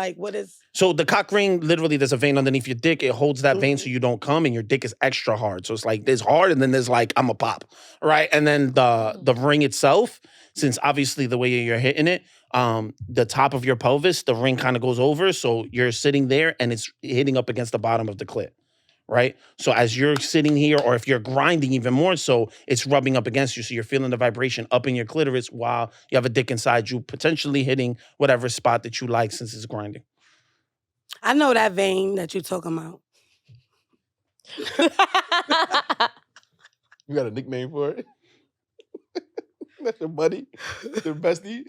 So the cock ring, literally, there's a vein underneath your dick. It holds that vein so you don't come, and your dick is extra hard. So it's like there's hard, and then there's like I'm a pop, right? And then the ring itself, since obviously the way you're hitting it, the top of your pelvis, the ring kind of goes over, so you're sitting there, and it's hitting up against the bottom of the clit, right? So as you're sitting here, or if you're grinding even more so, it's rubbing up against you, so you're feeling the vibration up in your clitoris while you have a dick inside you, potentially hitting whatever spot that you like since it's grinding. I know that vein that you're talking about. You got a nickname for it? That's your buddy? Your bestie?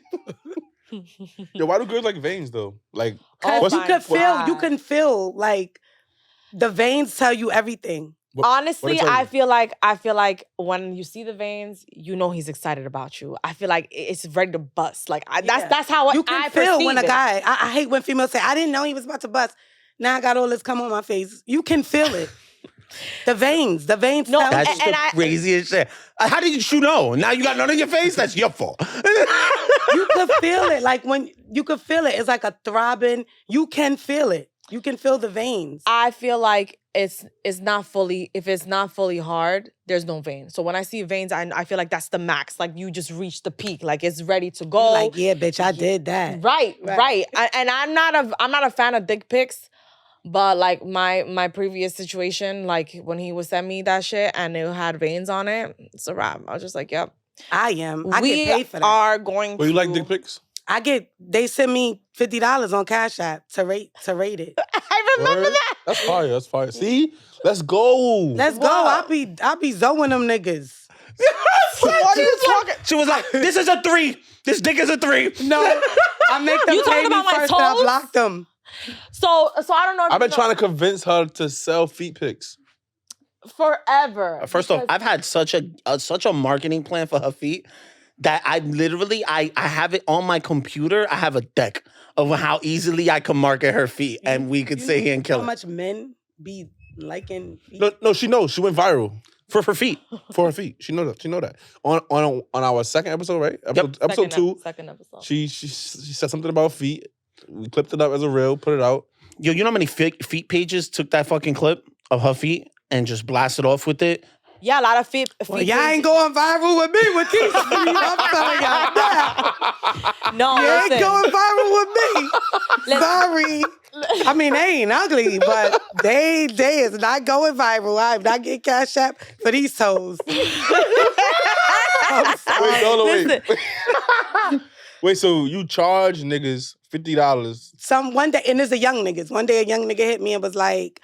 Yo, why do girls like veins though? Like, Oh Cause my you God. can feel like the veins tell you everything. Honestly, what I feel like when you see the veins, you know he's excited about you. I feel like it's ready to bust. Like that's how You I can feel perceive when a it. guy. I hate when females say, "I didn't know he was about to bust." Now I got all this cum on my face. You can feel it. The veins. No, tell That's And the I- craziest shit. How did you know? Now you got none on your face? That's your fault. you could feel it. Like when you could feel it. It's like a throbbing. You can feel it. You can feel the veins. I feel like it's not fully, if it's not fully hard, there's no vein. So when I see veins, I feel like that's the max. Like you just reached the peak. Like it's ready to go. Like, yeah, bitch, I did that. Right. And I'm not a fan of dick pics, But like my previous situation, like when he would send me that shit and it had veins on it, it's a wrap. I was just like, yep. I am. I We get paid for that. are going Well, to. you like dick pics? They send me $50 on Cash App to rate it. I remember Word? that. That's fire. That's fire. See? Let's go. Let's go. I be zoing them niggas. Why are you talking? She was like, this is a 3. This dick is a 3. No, I make them You pay talking me about my first and I toes? block them. So I don't know. If I've been you know- trying to convince her to sell feet pics. forever. First off, because- I've had such a marketing plan for her feet that I literally I have it on my computer. I have a deck of how easily I can market her feet, and we could sit here and kill How it much men be liking feet? No, she knows. She went viral for her feet. for her feet. She knows that. She know that. On our second episode, right? Episode 2. Second episode. She said something about feet. We clipped it up as a reel, put it out. Yo, you know how many feet pages took that fucking clip of her feet and just blasted off with it? Yeah, a lot of feet. Well, y'all ain't going viral with me with these feet. I'm telling y'all that. No, You ain't listen. going viral with me. Sorry. I mean, they ain't ugly, but they is not going viral. I'm not getting Cash App for these toes. I'm sorry. Wait, no, wait. Listen. Wait, so you charge niggas $50. One day, and it's a young niggas. One day a young nigga hit me and was like,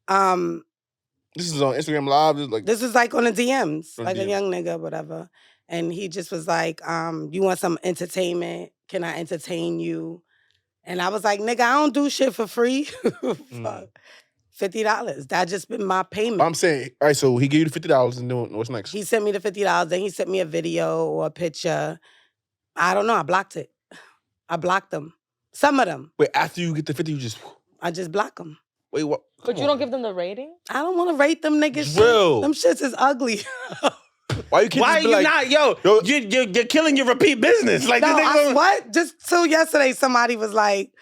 This is on Instagram Live. It's like, this is like on the DMs, On like a DMs. young nigga, whatever. And he just was like, you want some entertainment? Can I entertain you? And I was like, nigga, I don't do shit for free. Fuck. $50. That just been my payment. I'm saying, all right, so he gave you the $50 and then what's next? He sent me the $50, then he sent me a video or a picture. I don't know, I blocked it. I blocked them. Some of them. Wait, after you get the 50, you just, I just block them. wait, what? But you don't give them the rating? I don't want to rate them niggas. Drill. Them shits is ugly. Why you can't Why are just be you like, not, yo? Yo- You're killing your repeat business. Like No, the nigga. what? Just till yesterday, somebody was like,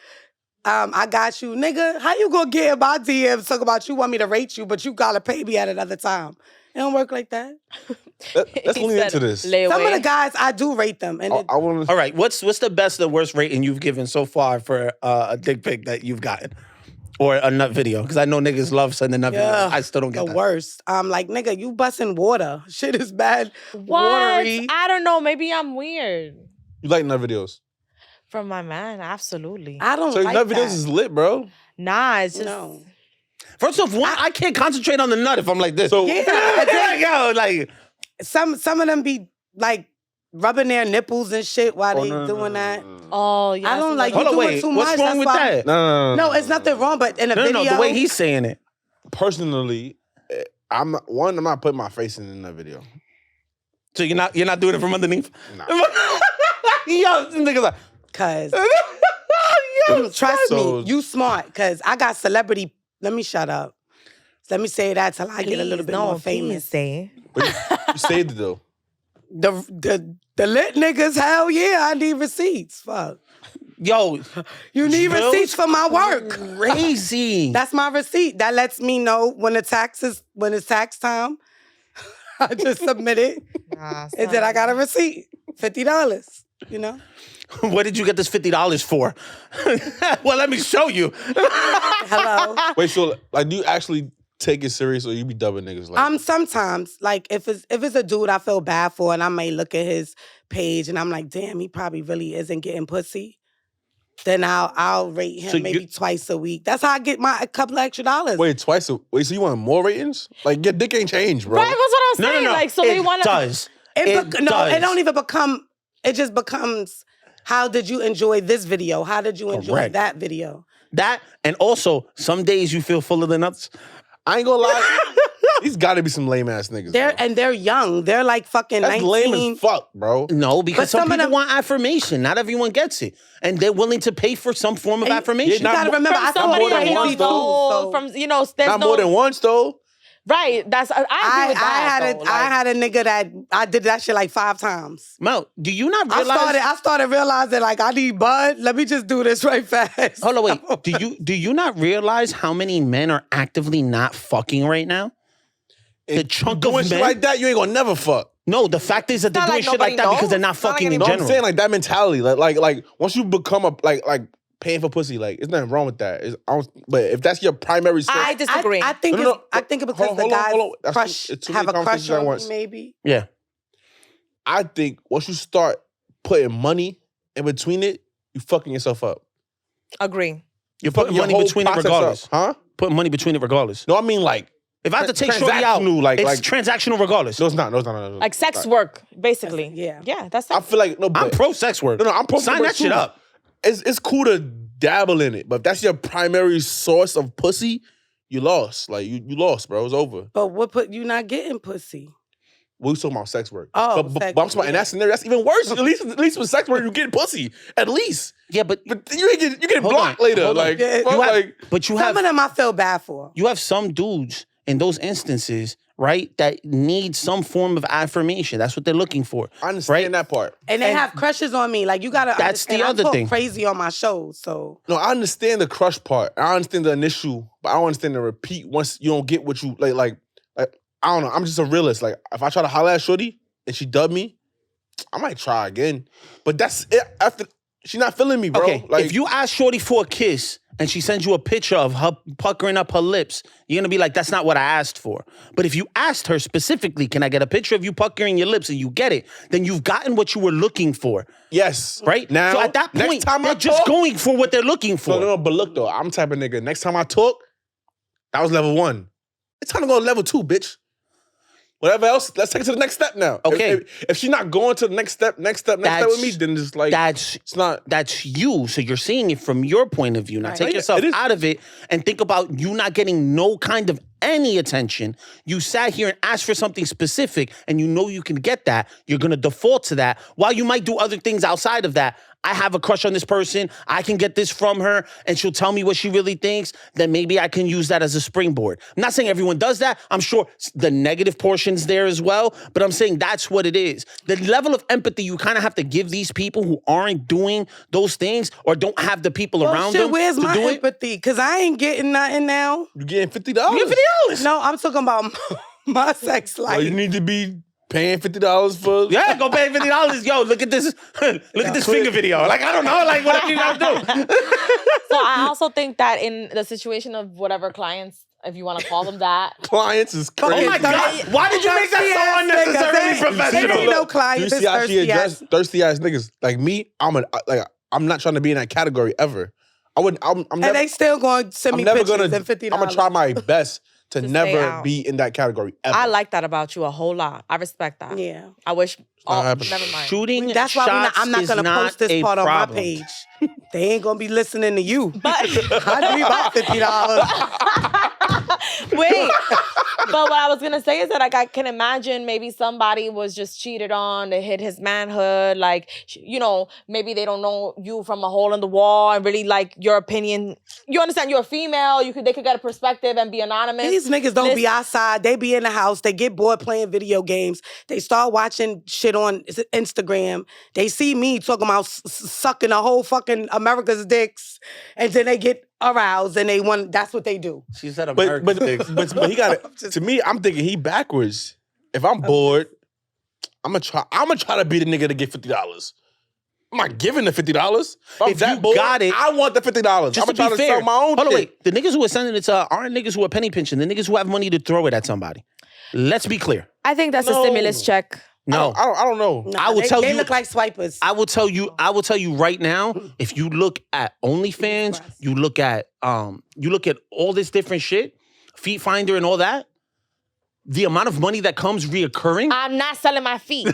I got you. Nigga, how you gonna get in my DMs talk about you want me to rate you, but you gotta pay me at another time? It don't work like that. let's He lean said into this. layaway. Some of the guys, I do rate them. And I want All right, what's the best or worst rating you've given so far for a dick pic that you've gotten? Or a nut video? Because I know niggas love sending nut videos. I still don't get the that. worst. Like, nigga, you busting water. Shit is bad. What? Watery. I don't know. Maybe I'm weird. You like nut videos. From my man, absolutely. I don't So like nut that. videos is lit, bro. Nah, it's just... No. First off, I can't concentrate on the nut if I'm like this. So- Yeah. Yo, like, Some of them be like rubbing their nipples and shit while they doing that. Oh, yeah. I don't like hold you on, doing wait. too What's much. wrong That's with why- that? No, it's nothing wrong, but in a No, video. no, the way he's saying it. Personally, I'm not putting my face in that video. So you're not doing it from underneath? Nah. Yo, this nigga's like, Cause yo, trust So- me, you smart. Cause I got celebrity. Let me shut up. Let me say that till I get a little bit more famous. Say. But you saved it though. The lit niggas, hell yeah, I need receipts. Fuck. yo, You need Drill receipts for my work. crazy. That's my receipt. That lets me know when it's tax time. I just submit it. Nah, And then I got a receipt. $50. You know? What did you get this $50 for? Well, let me show you. Hello. Wait, so like, do you actually take it serious or you be dubbing niggas like? Sometimes, like if it's a dude I feel bad for and I may look at his page and I'm like, damn, he probably really isn't getting pussy. Then I'll rate him So maybe twice a week. That's how I get a couple of extra dollars. Wait, so you want more ratings? Like, your dick ain't changed, bro. Right, that's what I'm saying. No. Like, so it they want to... does. It does. don't even become. It just becomes. How did you enjoy this video? How did you enjoy Correct. that video? That, and also, some days you feel full of the nuts. I ain't gonna lie. These gotta be some lame ass niggas. bro. They're young. They're like fucking That's 19. lame as fuck, bro. No, because But some some of people them- want affirmation. Not everyone gets it. And they're willing to pay for some form of And affirmation. You gotta remember, From I saw somebody more than that you once, don't though. know, from, you know, there's Not no... more than once though. Right, that's... I agree with that, though. I had a nigga that I did that shit like 5 times. Mel, do you not realize? I started realizing like I need bud. Let me just do this right fast. Hold on, wait. Do you not realize how many men are actively not fucking right now? The chunk Doing of shit men. like that, you ain't gonna never fuck. No, the fact is that they're not doing like shit like nobody that because knows. they're not It's not like fucking in No, anyone- I'm general. saying like that mentality. Like once you become a like paying for pussy. Like, there's nothing wrong with that. But if that's your primary source, I disagree. I think No. I think it's because the guys have a crush on you, maybe. Yeah. I think once you start putting money in between it, you fucking yourself up. Agree. You're putting Your money whole between it process regardless. up, huh? Putting money between it regardless. No, I mean like If I have to take shorty out, transactional, it's transactional regardless. No, it's not. Like sex work, basically. Yeah. Yeah, that's I sex. feel like I'm pro sex work. No, I'm pro Sign that shit up. It's cool to dabble in it, but if that's your primary source of pussy, you lost. Like you lost, bro. It's over. But what put you not getting pussy? We talking about sex work. Oh, but sex I'm talking about in work. that scenario, that's even worse. At least with sex work, you get pussy. At least. Yeah, but you get Hold blocked on, later. hold on. Like, Yeah, fuck, you have, like but you Some have of them I feel bad for. you have some dudes in those instances, right, that need some form of affirmation. That's what they're looking for. I understand that part. And they have crushes on me. Like, you gotta That's the understand, other I talk thing. crazy on my shows, so. No, I understand the crush part. I understand the initial, but I don't understand the repeat once you don't get what you like. I don't know. I'm just a realist. Like, if I try to holler at shorty and she dub me, I might try again. But that's it. After she's not feeling me, bro. Okay, Like, if you ask shorty for a kiss and she sends you a picture of her puckering up her lips, you're gonna be like, that's not what I asked for. But if you asked her specifically, can I get a picture of you puckering your lips, and you get it, then you've gotten what you were looking for, yes, right? now, so at that next point, time they're I just talk, going for what they're looking for. No, but look though, I'm the type of nigga. Next time I talk, that was level 1. It's time to go to level 2, bitch. Whatever else, let's take it to the next step now. Okay. If she's not going to the next step with me, then it's like it's not. That's you. So you're seeing it from your point of view. Now take yourself out of it and think about you not getting no kind of any attention. You sat here and asked for something specific, and you know you can get that. You're gonna default to that. While you might do other things outside of that. I have a crush on this person. I can get this from her, and she'll tell me what she really thinks. Then maybe I can use that as a springboard. I'm not saying everyone does that. I'm sure the negative portion's there as well, but I'm saying that's what it is. The level of empathy you kind of have to give these people who aren't doing those things or don't have the people around them Where's to my do it. empathy? Because I ain't getting nothing now. You getting $50? You get $50. No, I'm talking about my sex life. Well, you need to be paying $50 for. Yeah, go pay $50. Yo, look at this. Look at this finger video. Like, I don't know. Like, what you gotta do? So I also think that in the situation of whatever clients, if you want to call them that, Clients is crazy. Oh my God. Why did you make that so unnecessarily professional? There ain't no clients. You see how she thirsty addressed thirsty ass niggas like me? I'm not trying to be in that category ever. I wouldn't. I'm And never. they still going to send me I'm never pictures gonna. and $50. I'm gonna try my best to To stay never out. be in that category ever. I like that about you a whole lot. I respect that. Yeah. I wish. not happening. Never mind. Shooting That's why shots I'm not is going to post this a part on my problem. page. They ain't going to be listening to you. But I'd be about $50. wait. But what I was gonna say is that like I can imagine maybe somebody was just cheated on, they hit his manhood, like maybe they don't know you from a hole in the wall and really like your opinion. You understand? You're a female. They could get a perspective and be anonymous. These niggas don't be outside. They be in the house. They get bored playing video games. They start watching shit on Instagram. They see me talking about sucking a whole fucking America's dicks, and then they get aroused and they want. That's what they do. She said but American he got it. To me, I'm thinking he backwards. If I'm bored, I'm gonna try to be the nigga to get $50. I'm not giving the $50. If you got it, I want the $50. I'm Just gonna to try be to fair, sell my own hold on, shit. wait. The niggas who are sending it to aren't niggas who are penny pinching. The niggas who have money to throw it at somebody. Let's be clear. I think that's a No. stimulus check. No, I don't know. Nah, I will tell they you- look like swipers. I will tell you right now, if you look at OnlyFans, you look at all this different shit, Feet Finder and all that, the amount of money that comes reoccurring, I'm not selling my feet.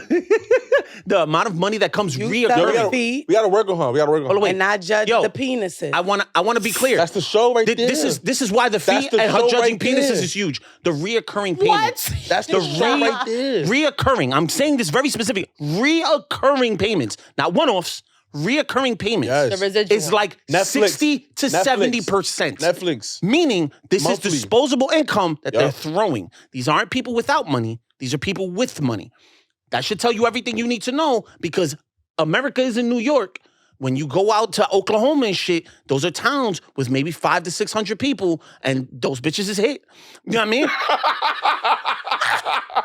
the amount of money that comes You reoccurring. sell we gotta, feet. we gotta work on her. We gotta work on Hold her. on, wait. And not judge Yo, the penises. I want to be clear. That's the show right there. This is why the That's feet the and her show judging right there. penises is huge. The reoccurring payments. What? That's the show right there. Reoccurring. I'm saying this very specific. Reoccurring payments, not one-offs. Reoccurring payments. Yes. The residual. Is like Netflix. 60 to Netflix. 70%. Netflix. Meaning this Monthly. is disposable income that they're Yup. throwing. These aren't people without money. These are people with money. That should tell you everything you need to know because America is in New York. When you go out to Oklahoma and shit, those are towns with maybe 500 to 600 people, and those bitches is hit. You know what I mean?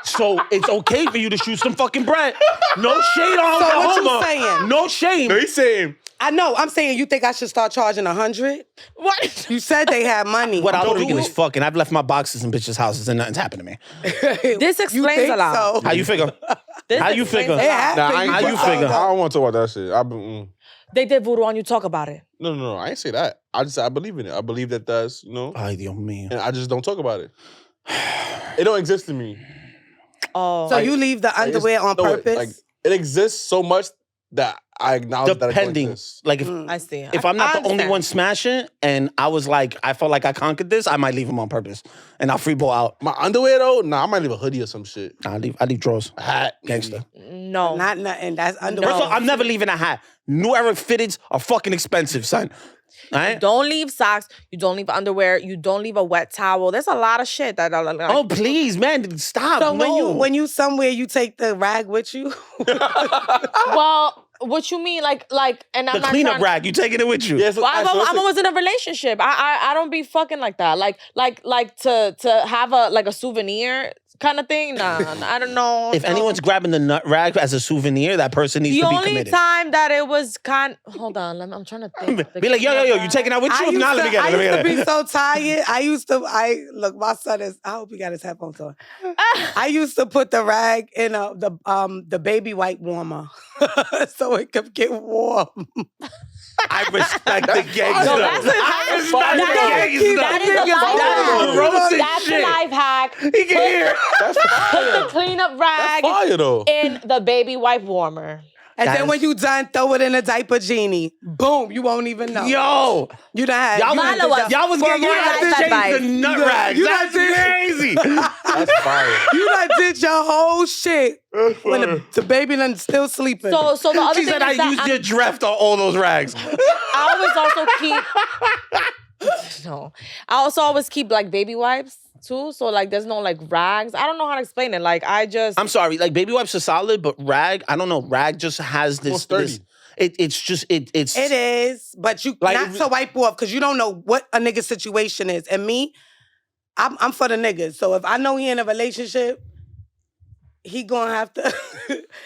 So it's okay for you to shoot some fucking bread. No shade on So what you Oklahoma. saying? No shame. No, he's saying I know. I'm saying you think I should start charging 100? What? You said they had money. What I'll do do you- is fucking. I've left my boxes in bitches' houses and nothing's happened to me. This You explains think a lot. so? How you figure? This How you explains figure? a It lot. happened. Nah, I ain't How you I- figure? I don't want to talk about that shit. They did voodoo on you. Talk about it. No. I ain't say that. I believe in it. I believe that that's, Ay, Dios mío. and I just don't talk about it. It don't exist to me. Oh. So you leave the Like, it's- underwear on no, purpose? Like, it exists so much that I acknowledge that it Depending, don't exist. like I see. if I'm not I the only understand. one smashing, and I was like, I felt like I conquered this, I might leave them on purpose, and I'll free ball out. My underwear though, nah, I might leave a hoodie or some shit. I leave drawers. A hat, Gangster. No. Not nothing. That's underwear. First of all, I'm never leaving a hat. New Era fitteds are fucking expensive, son. All right? Don't leave socks. You don't leave underwear. You don't leave a wet towel. There's a lot of shit that. Oh please, man, stop. So no. when you somewhere, you take the rag with you? Well, what you mean, like, and I'm the not cleanup trying- rag, you taking it with you. Yeah, so, Well, I'm so always in a relationship. I don't be fucking like that. Like to have a souvenir kind of thing. Nah, I don't know. If anyone's grabbing the nut rag as a souvenir, that person needs the to be only committed. time that it was hold on, I'm trying to think. Be like, yo, you taking that with you? If not, let me get it. Let me I get used to it. be so tired. Look, my son is, I hope he got his headphones on. I used to put the rag in the baby wipe warmer so it could get warm. I respect the gangster. No, that's a I respect fire. the gangster. That is a That is life hack. gross as That's a shit. life hack. He can hear. That's Put the fire. cleanup That's rag fire though. in the baby wipe warmer. And That then when is- you done, throw it in a diaper genie. Boom, you won't even know. Yo, You done had. y'all you done Follow did us. y'all was For getting more your ass life changed advice. to nut You rags. done That's did- crazy. That's fire. You done did your whole shit when the baby done still sleeping. So the other She thing said is I that used your draft on all those rags. I always also keep. No, I also always keep like baby wipes too. So like, there's no like rags. I don't know how to explain it. Like I just. I'm sorry, like baby wipes are solid, but rag, I don't know. Rag just has More this. sturdy. this it's it is, but you Like, not if- to wipe off because you don't know what a nigga's situation is. And me, I'm for the niggas. So if I know he in a relationship, he gonna have to.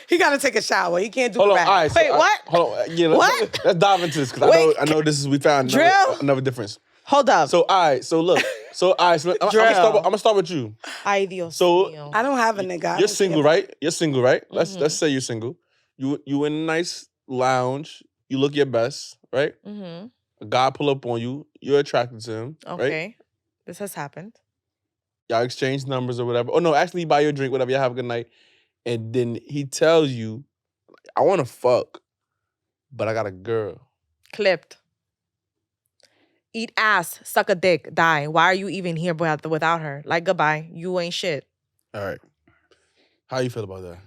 He gotta take a shower. He can't do Hold on, rag. all right. Wait, what? Hold on. Yeah, let's dive into this because Wait. I know this is we found Drill? another difference. Hold up. So all right, so look, I'm gonna start with you. Ay, Dios So- mío. I don't have a nigga. I You're don't single, care. right? You're single, right? Mm-hmm. Let's say you're single. You in a nice lounge. You look your best, right? Mm-hmm. A guy pull up on you. You're attracted to him, right? Okay. This has happened. Y'all exchange numbers or whatever. Oh no, actually you buy your drink, whatever. Y'all have a good night, and then he tells you, "I want to fuck, but I got a girl." Clipped. Eat ass, suck a dick, die. Why are you even here without her? Like, goodbye. You ain't shit. All right. How you feel about that?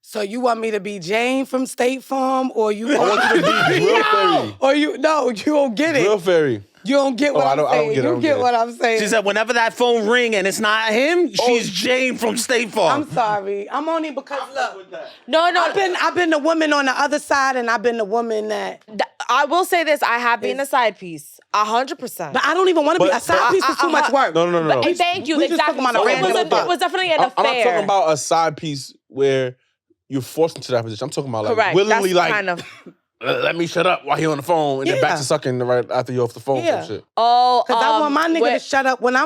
So you want me to be Jane from State Farm, or you I want you to be Drill Fairy. or you don't get it. Drill Fairy. You don't get what I I'm don't saying. get it, I You don't get get it. what I'm saying. She said whenever that phone ring and it's not him, she's Jane from State Farm. I'm sorry. I'm only because look. No. I've been the woman on the other side, and I've been the woman that. I will say this. I have been a side piece. 100%. But I don't even want to be But- a side piece. Is too much work. No. And thank you. we just Exactly. talking about a So random it fuck. was definitely an I'm affair. not talking about a side piece where you're forced into that position. I'm talking about like Correct. willingly, That's like kind of. let me shut up while you're on the phone, and then back Yeah. to sucking right after you're off the phone. Yeah. Some shit. Oh, Because I want my nigga to wait. shut up when I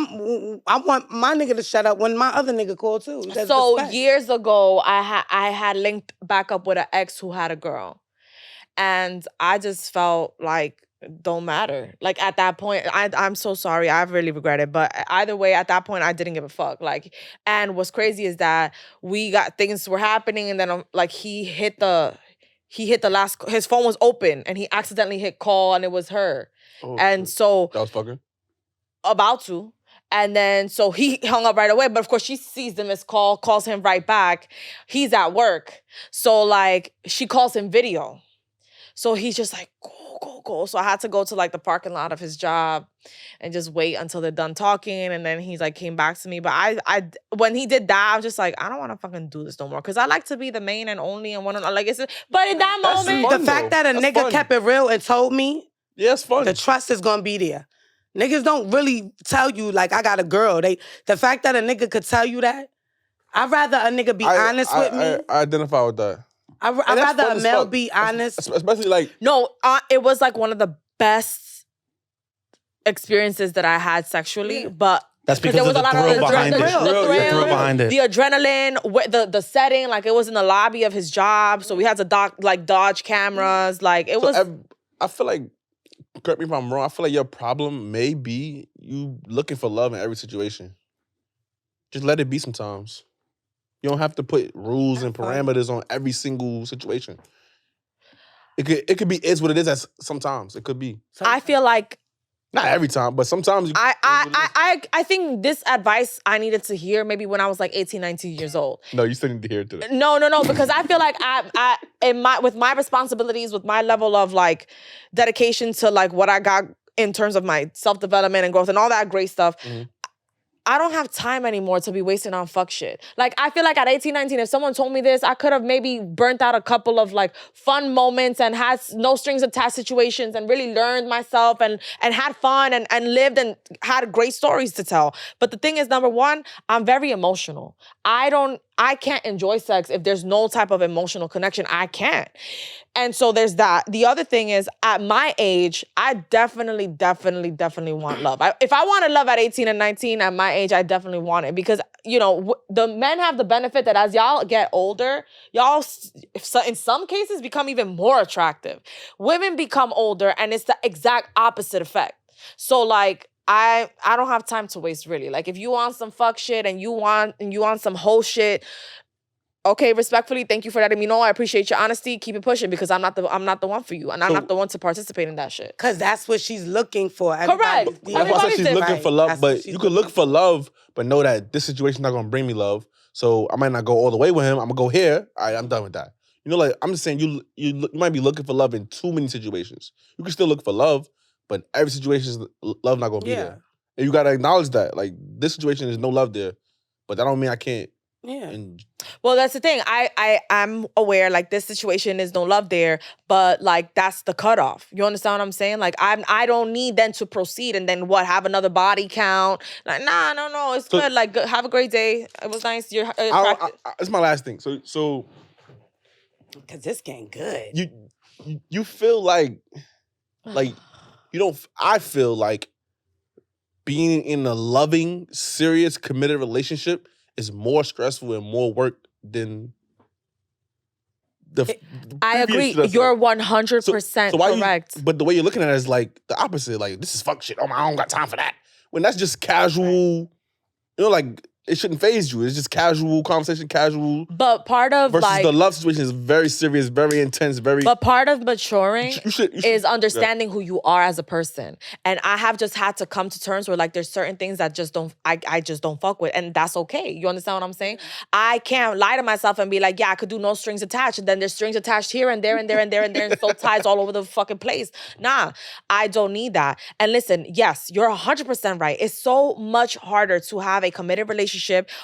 want my nigga to shut up when my other nigga call too. There's So respect. years ago, I had linked back up with an ex who had a girl, and I just felt like don't matter. Like at that point, I'm so sorry. I really regret it, but either way, at that point, I didn't give a fuck. Like, and what's crazy is that we got things were happening, and then like he hit the last. His phone was open, and he accidentally hit call, and it was her, Oh, and shit. so that was fucking. about to. And then, so he hung up right away. But of course, she sees the missed call, calls him right back. He's at work. So, like, she calls him video. So he's just like, go. So I had to go to, like, the parking lot of his job and just wait until they're done talking. And then he's, like, came back to me. But I when he did that, I was just like, I don't want to fucking do this no more. Because I like to be the main and only and one and like, but in that That's moment, fun. the fact that a That's nigga fun. kept it real and told me Yeah, it's fun. the trust is gonna be there. Niggas don't really tell you like I got a girl. The fact that a nigga could tell you that, I'd rather a nigga be honest with me. I identify with that. I'd that's rather fun a as male fuck. be honest. Especially like, No, it was like one of the best experiences that I had sexually, Yeah. but That's because there of was the a lot thrill of behind it. the Thrill, yeah, thrill, thrill behind it. the adrenaline, the setting. Like it was in the lobby of his job, so we had to dodge cameras. Like it was. I feel like, correct me if I'm wrong, I feel like your problem may be you looking for love in every situation. Just let it be sometimes. You don't have to put rules and Have fun. parameters on every single situation. It could be is what it is. As sometimes it could be I feel like not every time, but sometimes. I think this advice I needed to hear maybe when I was like 18, 19 years old. No, you still need to hear it today. No, because I feel like with my responsibilities, with my level of like dedication to like what I got in terms of my self-development and growth and all that great stuff, Mhm. I don't have time anymore to be wasting on fuck shit. Like, I feel like at 18, 19, if someone told me this, I could have maybe burnt out a couple of like fun moments and had no strings attached situations and really learned myself and had fun and lived and had great stories to tell. But the thing is, number one, I'm very emotional. I can't enjoy sex if there's no type of emotional connection. I can't. And so there's that. The other thing is, at my age, I definitely want love. If I wanted love at 18 and 19, at my age, I definitely want it. Because, you know, the men have the benefit that as y'all get older, y'all, in some cases, become even more attractive. Women become older, and it's the exact opposite effect. So, like, I don't have time to waste, really. Like, if you want some fuck shit and you want some whole shit, okay, respectfully, thank you for letting me know. I appreciate your honesty. Keep it pushing because I'm not the one for you, and I'm not the one to participate in that shit. Because that's what she's looking for. Correct. Everybody's That's why I said Everybody's she's looking for love, That's what but she's you could look for love, but know that this situation's not gonna bring me love. So I might not go all the way with him. I'm gonna go here. All right, I'm done with that. You know, like I'm just saying, you might be looking for love in too many situations. You can still look for love, but every situation, love not gonna be there. And you gotta acknowledge that, like this situation is no love there, but that don't mean I can't. Yeah. And Well, that's the thing. I'm aware, like, this situation is no love there, but like that's the cutoff. You understand what I'm saying? Like, I don't need then to proceed and then have another body count. Like, nah, no, it's good. Like, have a great day. It was nice. You're attractive. it's my last thing. So Because this getting good. you feel like you don't. I feel like being in a loving, serious, committed relationship is more stressful and more work than the. I agree. You're 100% correct. But the way you're looking at it is like the opposite. Like, this is fuck shit. Oh, I don't got time for that. When that's just casual, you know, like it shouldn't faze you. It's just casual conversation, casual. But part of versus like the love situation is very serious, very intense, very. But part of maturing you should, is understanding who you are as a person. And I have just had to come to terms where like there's certain things that just don't I just don't fuck with. And that's okay. You understand what I'm saying? I can't lie to myself and be like, yeah, I could do no strings attached. And then there's strings attached here and there and there and there and there and soul ties all over the fucking place. Nah, I don't need that. And listen, yes, you're 100% right. It's so much harder to have a committed relationship,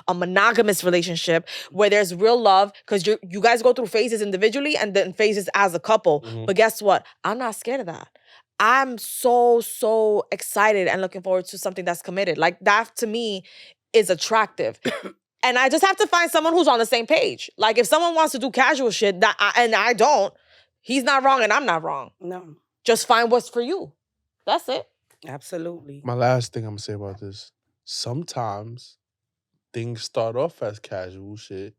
a monogamous relationship where there's real love, because you guys go through phases individually and then phases as a couple. Mm-hmm. But guess what? I'm not scared of that. I'm so excited and looking forward to something that's committed. Like, that to me is attractive. And I just have to find someone who's on the same page. Like, if someone wants to do casual shit and I don't, he's not wrong and I'm not wrong. No. Just find what's for you. That's it. Absolutely. My last thing I'm gonna say about this: sometimes things start off as casual shit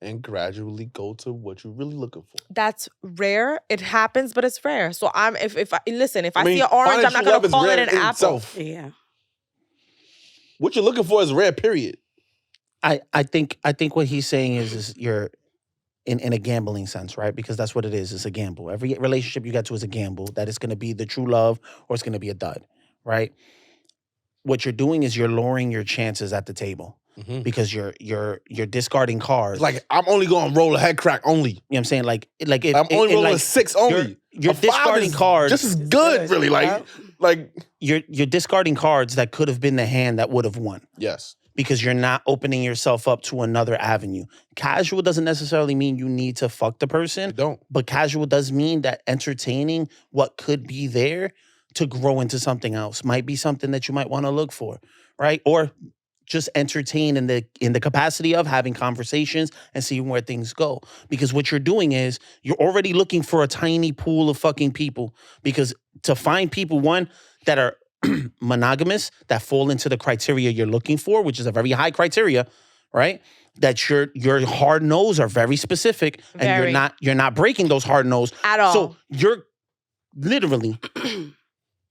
and gradually go to what you're really looking for. That's rare. It happens, but it's rare. So if I see an mean, orange, I'm not gonna call it an apple. Itself. Yeah. What you're looking for is rare, period. I think what he's saying is you're in a gambling sense, right? Because that's what it is. It's a gamble. Every relationship you get to is a gamble. That it's going to be the true love or it's going to be a dud, right? What you're doing is you're lowering your chances at the table because you're discarding cards. Like, I'm only going to roll a head crack only. You know what I'm saying? Like if I'm only rolling a 6 only. You're discarding cards. Just as good, really. Like you're discarding cards that could have been the hand that would have won. Yes. Because you're not opening yourself up to another avenue. Casual doesn't necessarily mean you need to fuck the person. It don't. But casual does mean that entertaining what could be there to grow into something else might be something that you might want to look for, right? Or just entertain in the capacity of having conversations and seeing where things go. Because what you're doing is you're already looking for a tiny pool of fucking people. Because to find people, one, that are monogamous, that fall into the criteria you're looking for, which is a very high criteria, right? That your hard no's are very specific, and Very. you're not breaking those hard no's At all. So you're literally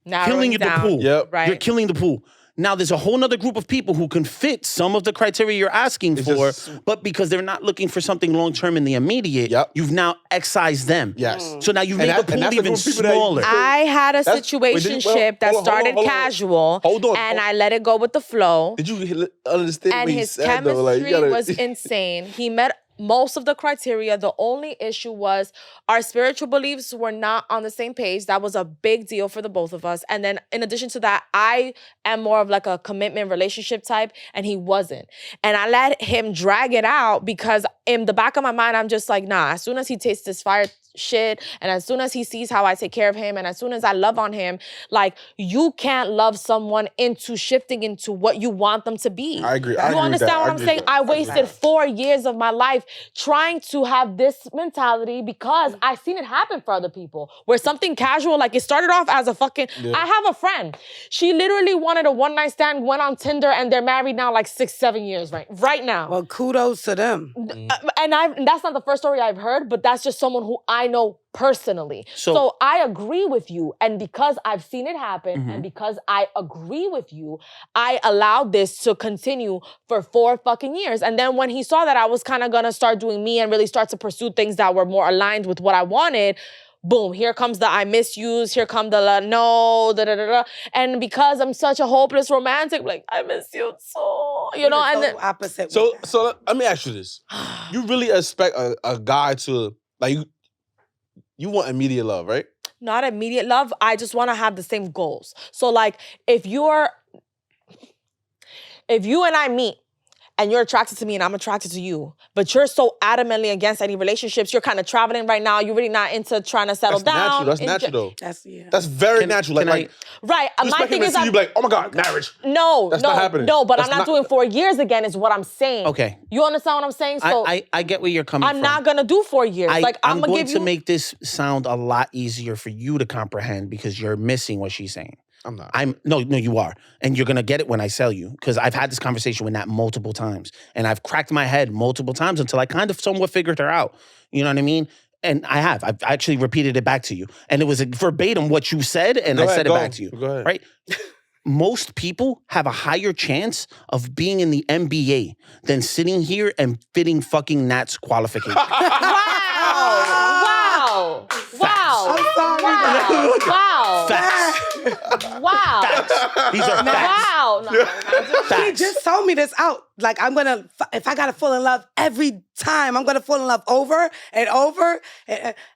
Narrowing killing the down. pool. Yep. Right. You're killing the pool. Now there's a whole nother group of people who can fit some of the criteria you're asking It's for, just- but because they're not looking for something long-term in the immediate, Yep. you've now excised them. Yes. So now you've And made that- the and pool that's the even group of people that you- smaller. I had a That's- wait, did you- situationship that hold on, started hold on. casual, Hold on. and I let it go with the flow. Did you understand And what he his said chemistry though? Like, you gotta, was insane. He met most of the criteria. The only issue was our spiritual beliefs were not on the same page. That was a big deal for the both of us. And then in addition to that, I am more of like a commitment relationship type, and he wasn't. And I let him drag it out because in the back of my mind, I'm just like, nah, as soon as he tastes this fire shit, and as soon as he sees how I take care of him, and as soon as I love on him, like, you can't love someone into shifting into what you want them to be. I agree. You I agree with understand that. what I I'm agree saying? with that. I wasted 4 years of my life trying to have this mentality because I seen it happen for other people. Where something casual, like it started off as a fucking, I have a friend. She literally wanted a one-night stand, went on Tinder, and they're married now like 6-7 years right now. Well, kudos to them. And that's not the first story I've heard, but that's just someone who I know personally. So- So I agree with you. And because I've seen it happen, and because I agree with you, I allowed this to continue for 4 fucking years. And then when he saw that I was kind of gonna start doing me and really start to pursue things that were more aligned with what I wanted, boom, here comes the I misuse, here come the no, da da da da. And because I'm such a hopeless romantic, like, I miss you so, you know, and then, Opposite. So, with that. so let me ask you this: you really expect a guy to like you want immediate love, right? not immediate love. I just want to have the same goals. So like if you and I meet and you're attracted to me and I'm attracted to you, but you're so adamantly against any relationships, you're kind of traveling right now, you're really not into trying to settle That's down. natural. That's natural though. That's That's very natural. can Like, Right. you My expect him thing to is see you be like, oh my God, marriage. no, That's no, not happening. no, but That's I'm not not- doing 4 years again is what I'm saying. Okay. You understand what I'm saying? So I get where you're coming from. I'm not going to do 4 years. I'm gonna going give to you make this sound a lot easier for you to comprehend because you're missing what she's saying. I'm not. No, you are. And you're gonna get it when I sell you. Because I've had this conversation with Nat multiple times. And I've cracked my head multiple times until I kind of somewhat figured her out. You know what I mean? And I've actually repeated it back to you. And it was verbatim what you said, and Go I ahead, said it go. back to you. Go ahead. Right? Most people have a higher chance of being in the NBA than sitting here and fitting fucking Nat's qualifications. Wow. Wow. I'm sorry. Wow. Wow. Facts. Wow. These are facts. Wow. No, He Facts. just told me this out. Like, if I gotta fall in love every time, I'm gonna fall in love over and over.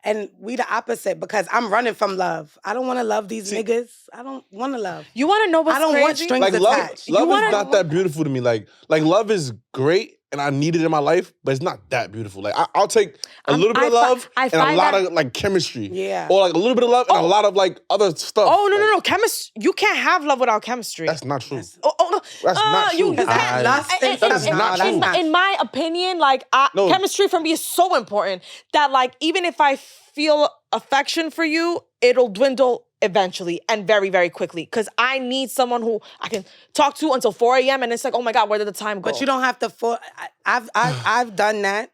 And we the opposite because I'm running from love. I don't wanna love these niggas. I don't wanna love. You want to know what's I don't crazy? want strings Like love attached. is wanna- not that beautiful to me. Like love is great and I need it in my life, but it's not that beautiful. Like I'll take a little bit of love I and a find lot that- of like chemistry. Yeah. Or like a little bit of love and a lot of like other stuff. Oh, no, Like, no, no. You can't have love without chemistry. That's not true. Oh, no. That's not true. You That's can't. lust and That is not true. In my opinion, like, No. chemistry for me is so important that, like, even if I feel affection for you, it'll dwindle eventually and very, very quickly. Because I need someone who I can talk to until 4 a.m. and it's like, oh my God, where did the time go? But you don't have to. I've done that.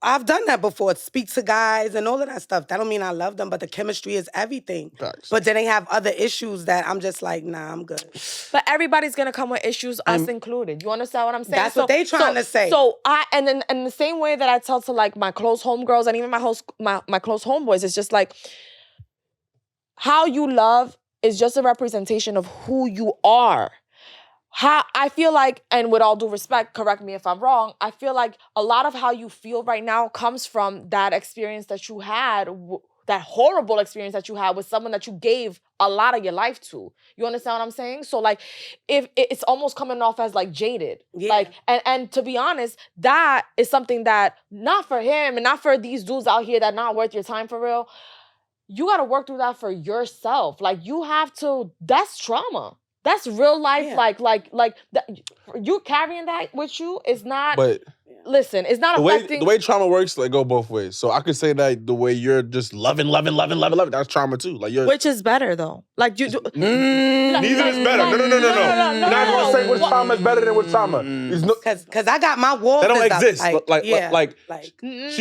I've done that before. Speak to guys and all of that stuff. That don't mean I love them, but the chemistry is everything. Facts. But then they have other issues that I'm just like, nah, I'm good. But everybo's gonna come with issues, us included. You understand what I'm saying? That's what they trying to say. So and then in the same way that I tell to like my close homegirls and even my close homeboys, it's just like how you love is just a representation of who you are. How I feel like, and with all due respect, correct me if I'm wrong, I feel like a lot of how you feel right now comes from that experience that you had, that horrible experience that you had with someone that you gave a lot of your life to. You understand what I'm saying? So like, if it's almost coming off as like jaded. Yeah. Like, and to be honest, that is something that not for him and not for these dudes out here that not worth your time for real. You got to work through that for yourself. Like you have to, that's trauma. That's real life. Yeah. Like you carrying that with you is not. But Listen, it's not affecting. the way trauma works, like go both ways. So I could say that the way you're just loving, that's trauma too. Like you're. Which is better though? Like you do. Neither is better. No. You're not gonna say which trauma is better than which trauma. Cause I got my walls. They don't exist. Like,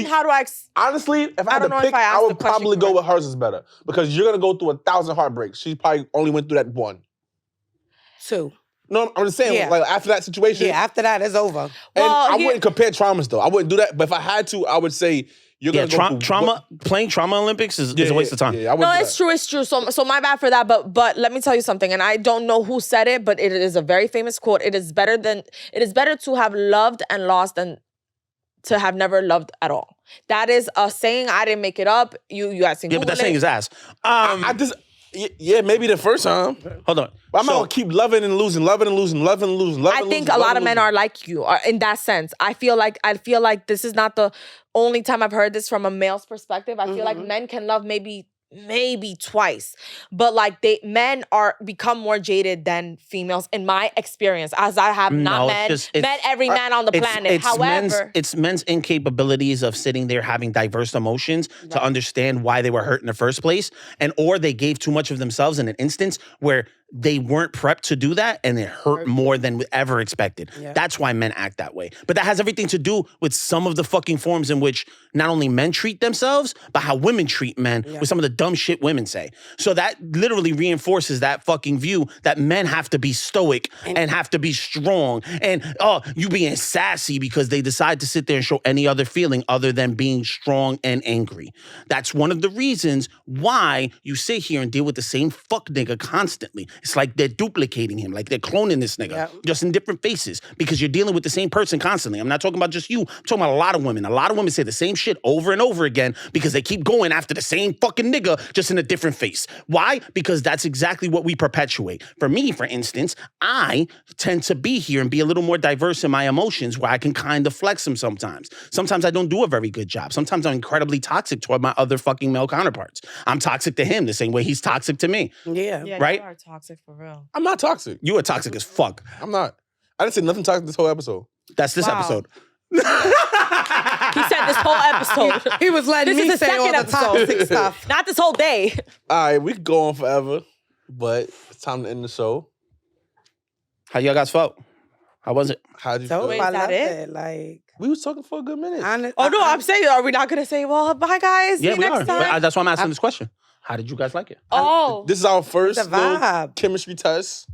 How do I? Honestly, if I had to don't know pick, if I asked I the would question probably go with hers is better because you're gonna go through 1,000 heartbreaks. She probably only went through that one. 2. No, I'm just saying, like after that situation. Yeah, after that, it's over. And Well, I wouldn't compare traumas though. I wouldn't do that. But if I had to, I would say you're gonna go through trauma. Playing trauma Olympics is a waste of time. Yeah, No, it's true. It's true. So my bad for that. But let me tell you something. And I don't know who said it, but it is a very famous quote. It is better to have loved and lost than to have never loved at all. That is a saying. I didn't make it up. You guys can Yeah, Google but that it. saying is ass. I just. Yeah, maybe the first time. Hold on. But I'm not gonna keep loving and losing. I think a lot of men are like you in that sense. I feel like this is not the only time I've heard this from a male's perspective. I feel like men can love maybe twice, but like men are become more jaded than females in my experience, as I have not met every man on the planet. However, it's men's incapabilities of sitting there having diverse emotions to understand why they were hurt in the first place, or they gave too much of themselves in an instance where they weren't prepped to do that and it hurt more than ever expected. Yeah. That's why men act that way. But that has everything to do with some of the fucking forms in which not only men treat themselves, but how women treat men with some of the dumb shit women say. So that literally reinforces that fucking view that men have to be stoic and have to be strong. And, you being sassy because they decide to sit there and show any other feeling other than being strong and angry. That's one of the reasons why you sit here and deal with the same fuck nigga constantly. It's like they're duplicating him, like they're cloning this nigga, just in different faces, because you're dealing with the same person constantly. I'm not talking about just you. I'm talking about a lot of women. A lot of women say the same shit over and over again because they keep going after the same fucking nigga, just in a different face. Why? Because that's exactly what we perpetuate. For me, for instance, I tend to be here and be a little more diverse in my emotions where I can kind of flex them sometimes. Sometimes I don't do a very good job. Sometimes I'm incredibly toxic toward my other fucking male counterparts. I'm toxic to him the same way he's toxic to me. Yeah. Right? You are toxic for real. I'm not toxic. You are toxic as fuck. I'm not. I didn't say nothing toxic this whole episode. That's this episode. He said this whole episode. He was letting This me is the say all second the toxic episode. stuff. Not this whole day. All right, we could go on forever, but it's time to end the show. How y'all guys felt? How was it? How'd you So feel? Wait, I is that loved it? it. Like, We was talking for a good minute. Oh no, I'm saying, are we not gonna say, well, bye guys, see Yeah, you we next are. time? That's why I'm asking this question. How did you guys like it? Oh, This is our first The vibe. little chemistry test.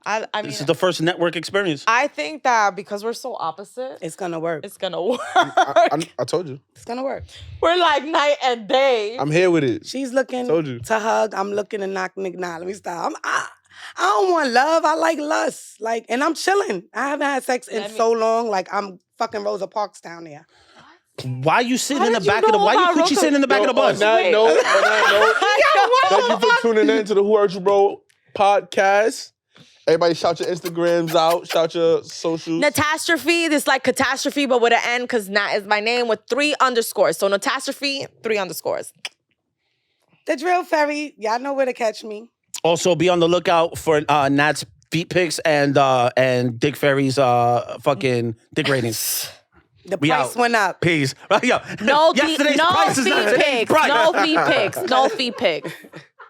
I mean, This is the first network experience. I think that because we're so opposite, it's gonna work. it's gonna work. I told you. It's gonna work. We're like night and day. I'm here with it. She's looking Told you. to hug. I'm looking to knock nigga. Nah, let me stop. I don't want love. I like lust. Like, and I'm chilling. I haven't had sex in so long. Like, I'm fucking Rosa Parks down there. Why you sitting How in the did you back of the? know Why you about coochie sitting in the back of the bus? On that note, thank you for tuning in to the Who Hurt You Bro podcast. Everybody shout your Instagrams out. Shout your socials. Natasrophe, this like catastrophe, but with an N, because Nat is my name with 3 underscores. So Natasrophe, 3 underscores. The Drill Fairy. Y'all know where to catch me. Also, be on the lookout for Nat's feet pics and Dick Fairy's fucking dick ratings. The We price out. went up. Peace. Yo, No yesterday's feet price is not today's pics. price. No feet pics. No feet pics.